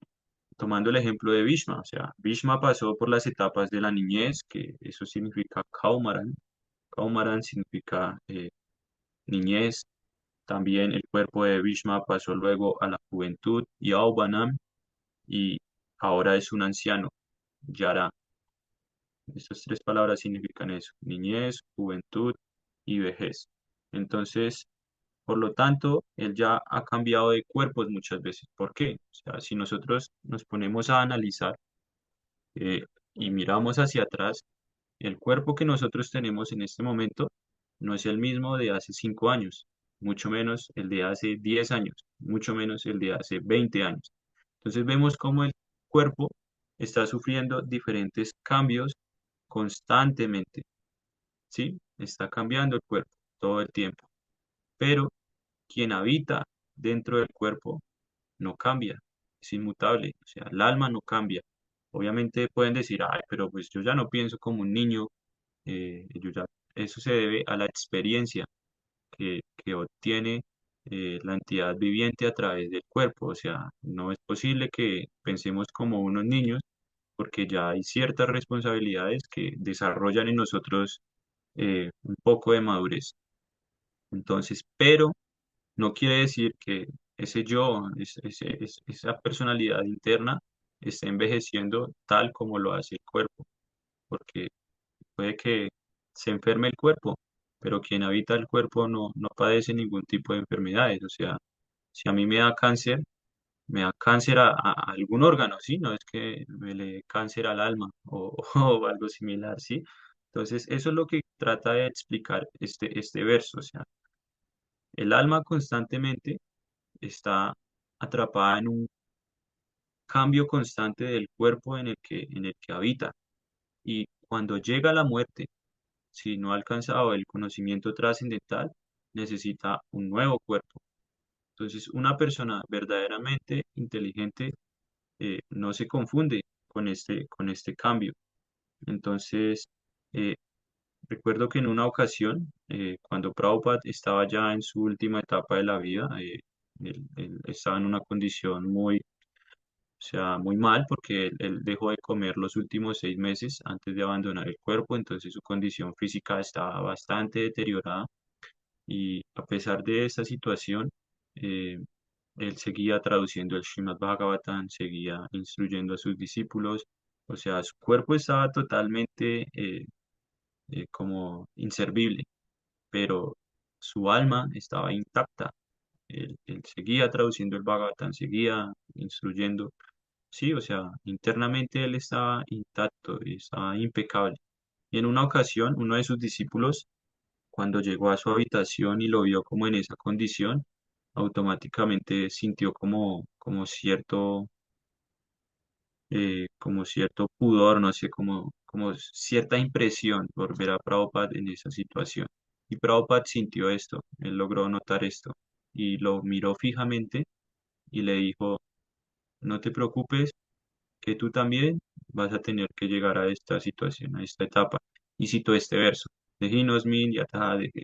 tomando el ejemplo de Bhishma, o sea, Bhishma pasó por las etapas de la niñez, que eso significa Kaumaran. Kaumaran significa niñez. También el cuerpo de Bhishma pasó luego a la juventud, Yauvanam, y ahora es un anciano, Yara. Estas tres palabras significan eso, niñez, juventud y vejez. Entonces, por lo tanto, él ya ha cambiado de cuerpos muchas veces. ¿Por qué? O sea, si nosotros nos ponemos a analizar eh, y miramos hacia atrás, el cuerpo que nosotros tenemos en este momento no es el mismo de hace 5 años, mucho menos el de hace 10 años, mucho menos el de hace 20 años. Entonces vemos cómo el cuerpo está sufriendo diferentes cambios constantemente, ¿sí? Está cambiando el cuerpo todo el tiempo, pero quien habita dentro del cuerpo no cambia, es inmutable, o sea, el alma no cambia. Obviamente pueden decir, ay, pero pues yo ya no pienso como un niño, eso se debe a la experiencia que obtiene la entidad viviente a través del cuerpo, o sea, no es posible que pensemos como unos niños porque ya hay ciertas responsabilidades que desarrollan en nosotros un poco de madurez. Entonces, pero no quiere decir que ese yo, esa personalidad interna esté envejeciendo tal como lo hace el cuerpo, porque puede que se enferme el cuerpo, pero quien habita el cuerpo no padece ningún tipo de enfermedades. O sea, si a mí me da cáncer a algún órgano, ¿sí? No es que me le dé cáncer al alma o algo similar, ¿sí? Entonces, eso es lo que trata de explicar este verso. O sea, el alma constantemente está atrapada en un cambio constante del cuerpo en el que habita. Y cuando llega la muerte, si no ha alcanzado el conocimiento trascendental, necesita un nuevo cuerpo. Entonces, una persona verdaderamente inteligente no se confunde con este cambio. Entonces, eh, recuerdo que en una ocasión, cuando Prabhupada estaba ya en su última etapa de la vida, él estaba en una condición o sea, muy mal porque él dejó de comer los últimos 6 meses antes de abandonar el cuerpo, entonces su condición física estaba bastante deteriorada y a pesar de esta situación, eh, él seguía traduciendo el Srimad Bhagavatam, seguía instruyendo a sus discípulos, o sea, su cuerpo estaba totalmente como inservible, pero su alma estaba intacta. Él seguía traduciendo el Bhagavatam, seguía instruyendo. Sí, o sea, internamente él estaba intacto, estaba impecable. Y en una ocasión, uno de sus discípulos, cuando llegó a su habitación y lo vio como en esa condición, automáticamente sintió como cierto pudor, no sé, como cierta impresión por ver a Prabhupada en esa situación. Y Prabhupada sintió esto, él logró notar esto y lo miró fijamente y le dijo, no te preocupes, que tú también vas a tener que llegar a esta situación, a esta etapa. Y cito este verso, Dejinos min yataha deje",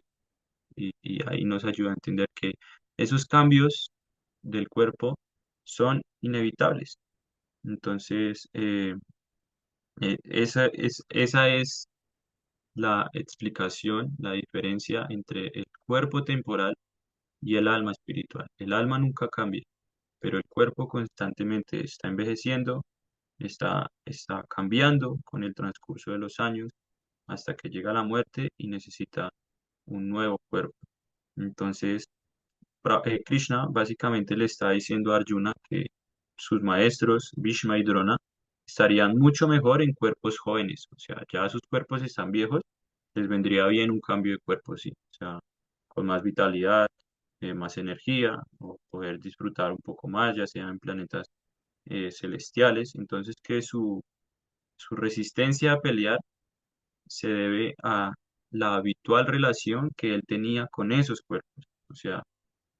y ahí nos ayuda a entender que esos cambios del cuerpo son inevitables. Entonces, esa es la explicación, la diferencia entre el cuerpo temporal y el alma espiritual. El alma nunca cambia, pero el cuerpo constantemente está envejeciendo, está cambiando con el transcurso de los años hasta que llega la muerte y necesita un nuevo cuerpo. Entonces, Krishna básicamente le está diciendo a Arjuna que sus maestros, Bhishma y Drona, estarían mucho mejor en cuerpos jóvenes. O sea, ya sus cuerpos están viejos, les vendría bien un cambio de cuerpo, sí. O sea, con más vitalidad, más energía, o poder disfrutar un poco más, ya sea en planetas celestiales, entonces que su resistencia a pelear se debe a la habitual relación que él tenía con esos cuerpos, o sea,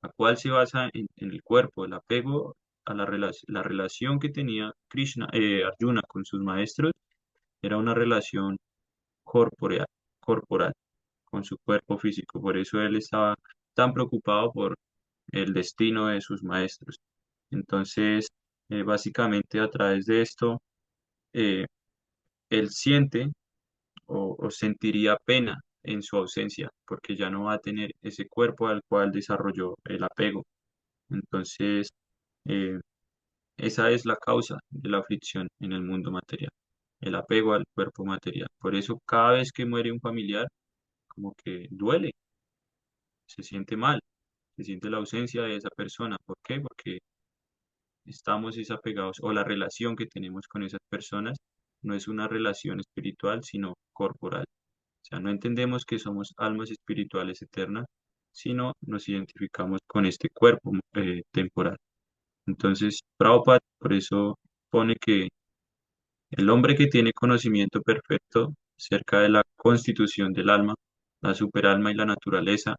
la cual se basa en el cuerpo, el apego a la relación que tenía Arjuna con sus maestros, era una relación corporeal, corporal con su cuerpo físico, por eso él estaba tan preocupado por el destino de sus maestros. Entonces, básicamente a través de esto, eh, él siente o sentiría pena en su ausencia, porque ya no va a tener ese cuerpo al cual desarrolló el apego. Entonces, eh, esa es la causa de la aflicción en el mundo material, el apego al cuerpo material. Por eso, cada vez que muere un familiar, como que duele, se siente mal, se siente la ausencia de esa persona. ¿Por qué? Porque estamos desapegados o la relación que tenemos con esas personas no es una relación espiritual, sino corporal. O sea, no entendemos que somos almas espirituales eternas, sino nos identificamos con este cuerpo temporal. Entonces, Prabhupada por eso pone que el hombre que tiene conocimiento perfecto acerca de la constitución del alma, la superalma y la naturaleza,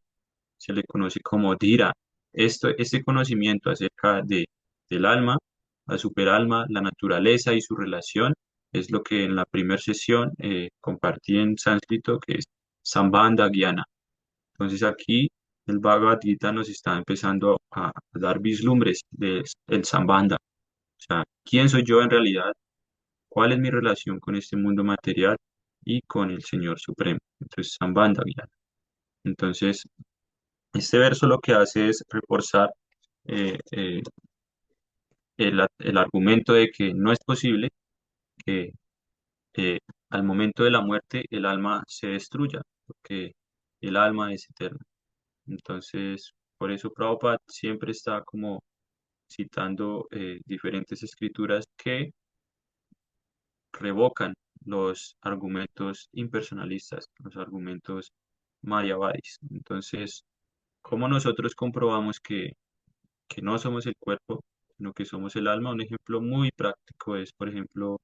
se le conoce como Dhira. Este conocimiento acerca del alma, la superalma, la naturaleza y su relación es lo que en la primera sesión compartí en sánscrito, que es Sambandha Gyana. Entonces aquí el Bhagavad Gita nos está empezando a dar vislumbres del Sambandha. O sea, ¿quién soy yo en realidad? ¿Cuál es mi relación con este mundo material y con el Señor Supremo? Entonces, Sambandha Gyana. Entonces, este verso lo que hace es reforzar eh, eh, el argumento de que no es posible que eh, al momento de la muerte el alma se destruya, porque el alma es eterna. Entonces, por eso Prabhupada siempre está como citando diferentes escrituras que revocan los argumentos impersonalistas, los argumentos mayavadis. Entonces, ¿cómo nosotros comprobamos que no somos el cuerpo, sino que somos el alma? Un ejemplo muy práctico es, por ejemplo,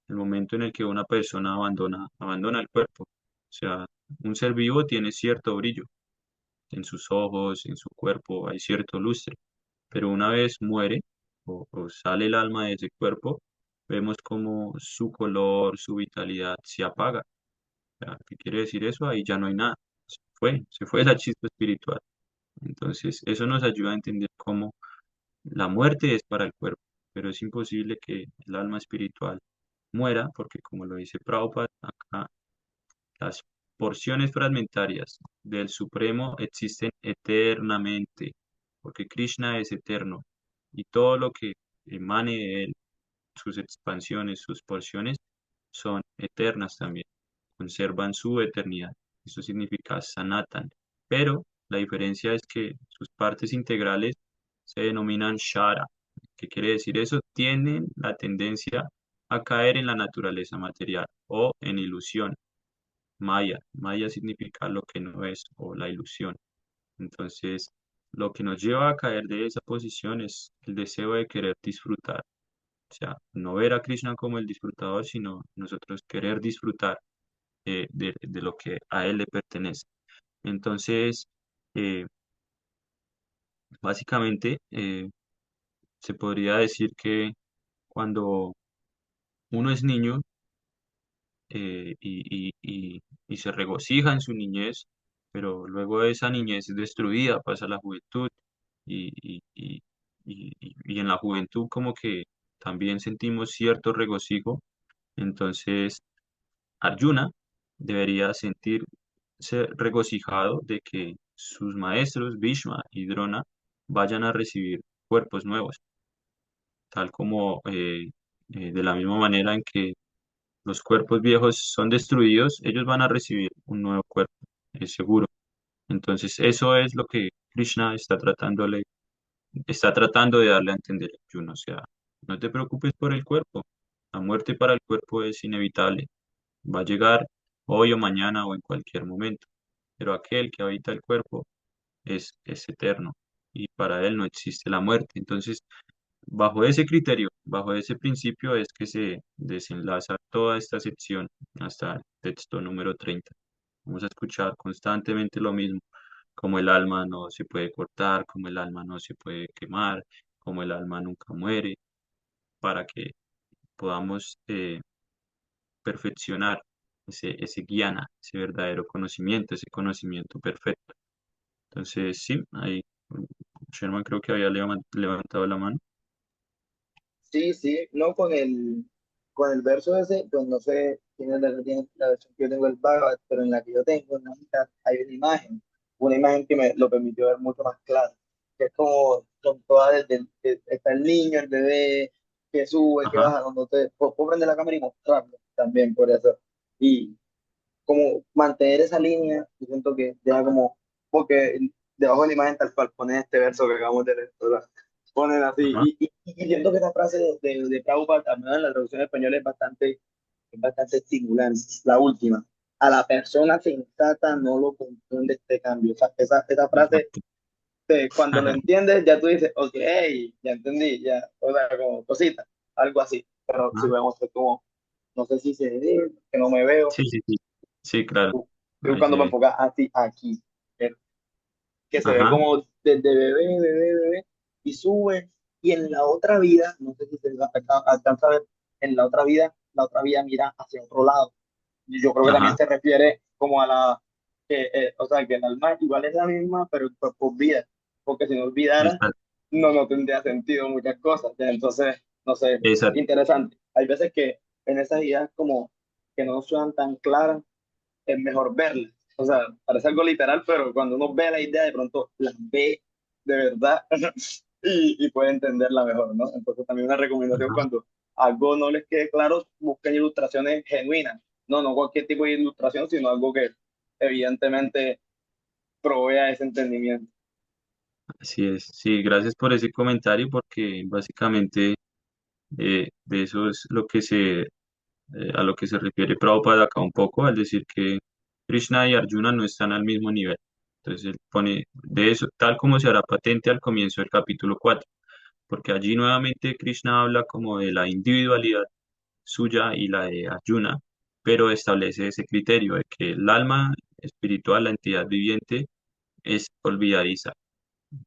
el momento en el que una persona abandona el cuerpo. O sea, un ser vivo tiene cierto brillo en sus ojos, en su cuerpo, hay cierto lustre, pero una vez muere o sale el alma de ese cuerpo, vemos como su color, su vitalidad se apaga. O sea, ¿qué quiere decir eso? Ahí ya no hay nada. Se fue la chispa espiritual. Entonces, eso nos ayuda a entender cómo la muerte es para el cuerpo, pero es imposible que el alma espiritual muera, porque como lo dice Prabhupada, acá las porciones fragmentarias del Supremo existen eternamente, porque Krishna es eterno y todo lo que emane de él, sus expansiones, sus porciones, son eternas también, conservan su eternidad. Eso significa Sanatan. Pero la diferencia es que sus partes integrales se denominan Shara. ¿Qué quiere decir eso? Tienen la tendencia a caer en la naturaleza material o en ilusión. Maya. Maya significa lo que no es o la ilusión. Entonces, lo que nos lleva a caer de esa posición es el deseo de querer disfrutar. O sea, no ver a Krishna como el disfrutador, sino nosotros querer disfrutar de lo que a él le pertenece. Entonces, eh, básicamente, se podría decir que cuando uno es niño y se regocija en su niñez, pero luego esa niñez es destruida, pasa a la juventud y en la juventud como que también sentimos cierto regocijo. Entonces, Arjuna debería sentirse regocijado de que sus maestros, Bhishma y Drona, vayan a recibir cuerpos nuevos, tal como de la misma manera en que los cuerpos viejos son destruidos, ellos van a recibir un nuevo cuerpo, es seguro. Entonces, eso es lo que Krishna está tratando de darle a entender a Arjuna. O sea, no te preocupes por el cuerpo. La muerte para el cuerpo es inevitable. Va a llegar hoy o mañana o en cualquier momento. Pero aquel que habita el cuerpo es eterno y para él no existe la muerte. Entonces, Bajo ese criterio, bajo ese principio es que se desenlaza toda esta sección hasta el texto número 30. Vamos a escuchar constantemente lo mismo, como el alma no se puede cortar, como el alma no se puede quemar, como el alma nunca muere, para que podamos perfeccionar ese guiana, ese verdadero conocimiento, ese conocimiento perfecto. Entonces, sí, ahí Sherman creo que había levantado la mano. Sí, sí, no con el verso ese, pues no sé quién es tiene la versión que yo tengo el Bhagavad, pero en la que yo tengo, en la mitad, hay una imagen que me lo permitió ver mucho más claro, que es como con toda está el niño, el bebé, que sube, que Ajá, baja, cuando puedo prender la cámara y mostrarlo también por eso. Y como mantener esa línea, yo siento que deja como, porque debajo de la imagen tal cual ponen este verso que acabamos de leer, ¿verdad? Ponen así, ajá, y siento que esa frase de Prabhupada, al menos en la traducción española, es bastante estimulante, la última. A la persona sensata no lo confunde este cambio. Esa frase, exacto. cuando lo entiendes, ya tú dices, ok, ya entendí, ya, o sea, como cosita, algo así. Pero si Ajá. vemos que como, no sé si se ve, que no me veo, Sí, sí, sí. Sí, claro. estoy Ahí buscando se para ve. enfocar así, aquí, que se ve Ajá. como desde bebé, bebé, bebé, y sube, y en la otra vida, no sé si se alcanza a ver, en la otra vida mira hacia otro lado. Y yo creo que también Ajá. se refiere como a o sea, que el alma igual es la misma, pero el cuerpo olvida, porque si no olvidara, Exacto. no tendría sentido muchas cosas. Ya, entonces, no sé, Exacto. interesante. Hay veces que en esas ideas como que no suenan tan claras, es mejor verla. O sea, parece algo literal, pero cuando uno ve la idea, de pronto la ve de verdad y puede entenderla mejor, ¿no? Entonces también una recomendación Ajá. cuando algo no les quede claro, busquen ilustraciones genuinas. No cualquier tipo de ilustración, sino algo que evidentemente provea ese entendimiento. Así es. Sí, gracias por ese comentario porque básicamente de eso es lo que a lo que se refiere Prabhupada acá un poco, al decir que Krishna y Arjuna no están al mismo nivel. Entonces él pone de eso, tal como se hará patente al comienzo del capítulo 4, porque allí nuevamente Krishna habla como de la individualidad suya y la de Arjuna, pero establece ese criterio de que el alma espiritual, la entidad viviente, es olvidadiza.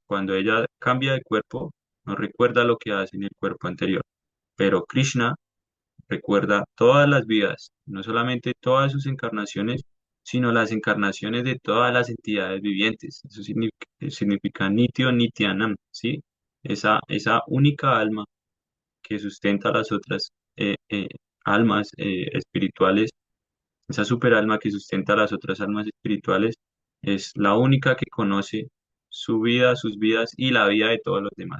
Cuando ella cambia de cuerpo, no recuerda lo que hace en el cuerpo anterior, pero Krishna recuerda todas las vidas, no solamente todas sus encarnaciones, sino las encarnaciones de todas las entidades vivientes. Eso significa Nityo Nityanam, ¿sí? Esa única alma que sustenta a las otras almas espirituales, esa superalma que sustenta a las otras almas espirituales, es la única que conoce su vida, sus vidas y la vida de todos los demás.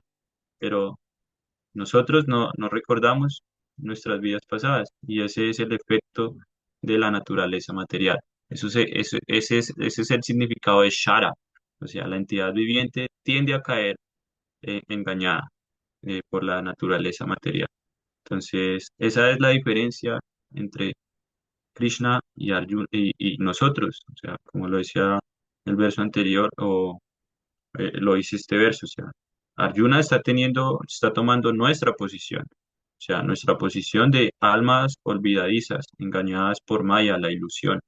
Pero nosotros no recordamos nuestras vidas pasadas y ese es el efecto de la naturaleza material. Ese es el significado de Shara, o sea, la entidad viviente tiende a caer engañada por la naturaleza material. Entonces, esa es la diferencia entre Krishna y Arjuna y nosotros, o sea, como lo decía el verso anterior o lo dice este verso, o sea, Arjuna está tomando nuestra posición, o sea, nuestra posición de almas olvidadizas, engañadas por Maya, la ilusión,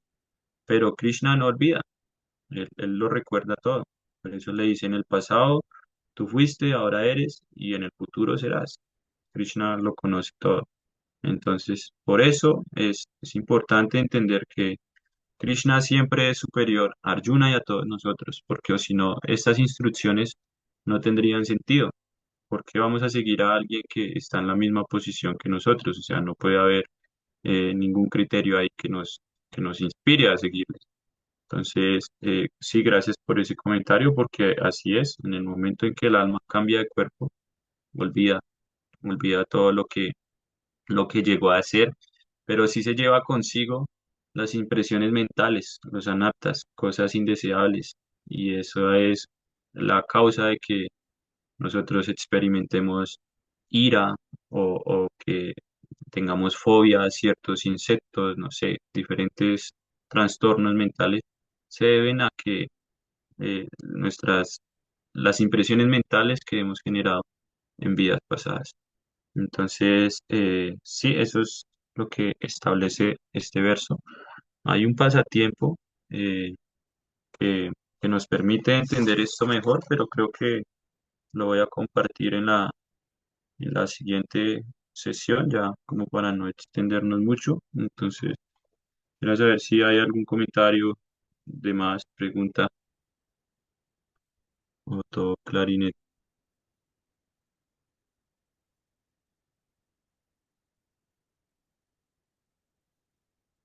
pero Krishna no olvida, él lo recuerda todo, por eso le dice en el pasado, tú fuiste, ahora eres y en el futuro serás. Krishna lo conoce todo. Entonces, por eso es importante entender que Krishna siempre es superior a Arjuna y a todos nosotros, porque o si no, estas instrucciones no tendrían sentido. ¿Por qué vamos a seguir a alguien que está en la misma posición que nosotros? O sea, no puede haber ningún criterio ahí que nos inspire a seguirles. Entonces, sí, gracias por ese comentario, porque así es, en el momento en que el alma cambia de cuerpo, olvida, olvida todo lo que llegó a ser, pero sí se lleva consigo las impresiones mentales, los anaptas, cosas indeseables, y eso es la causa de que nosotros experimentemos ira o que tengamos fobia a ciertos insectos, no sé, diferentes trastornos mentales, se deben a que las impresiones mentales que hemos generado en vidas pasadas. Entonces, sí, eso es lo que establece este verso. Hay un pasatiempo eh, que, que nos permite entender esto mejor, pero creo que lo voy a compartir en la siguiente sesión, ya como para no extendernos mucho. Entonces, quiero saber si hay algún comentario de más, pregunta o todo clarinete.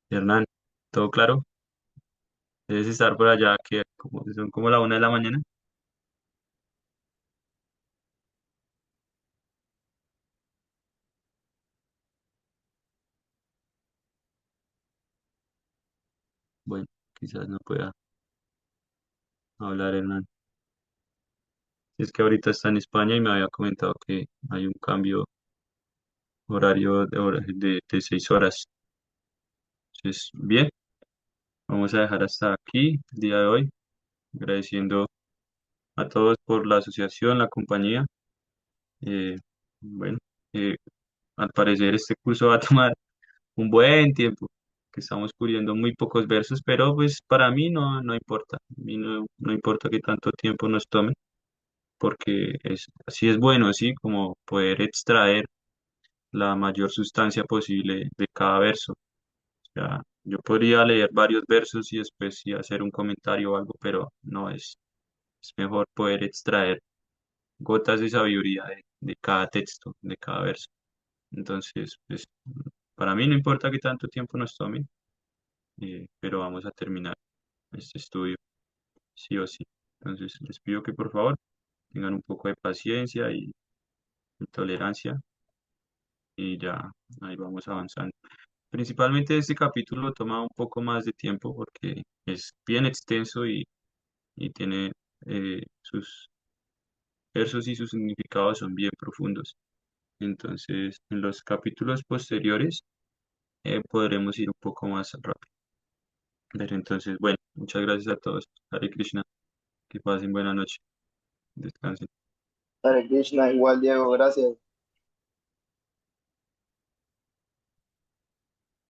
Hernán, ¿todo claro? Debes estar por allá, que son como la 1 de la mañana. Bueno, quizás no pueda hablar, Hernán. Es que ahorita está en España y me había comentado que hay un cambio horario de 6 horas. Entonces, bien, vamos a dejar hasta aquí el día de hoy, agradeciendo a todos por la asociación, la compañía. Eh, bueno, eh, al parecer este curso va a tomar un buen tiempo, que estamos cubriendo muy pocos versos, pero pues para mí no importa. A mí no importa que tanto tiempo nos tome, porque así es bueno, así como poder extraer la mayor sustancia posible de cada verso. O sea, yo podría leer varios versos y después sí hacer un comentario o algo, pero no es mejor poder extraer gotas de sabiduría de cada texto, de cada verso. Entonces, pues, para mí no importa que tanto tiempo nos tome, pero vamos a terminar este estudio, sí o sí. Entonces, les pido que por favor tengan un poco de paciencia y tolerancia y ya ahí vamos avanzando. Principalmente este capítulo toma un poco más de tiempo porque es bien extenso y tiene sus versos y sus significados son bien profundos. Entonces, en los capítulos posteriores podremos ir un poco más rápido. Pero entonces, bueno, muchas gracias a todos. Hare Krishna, que pasen buena noche. Descansen. Hare Krishna, igual Diego, gracias.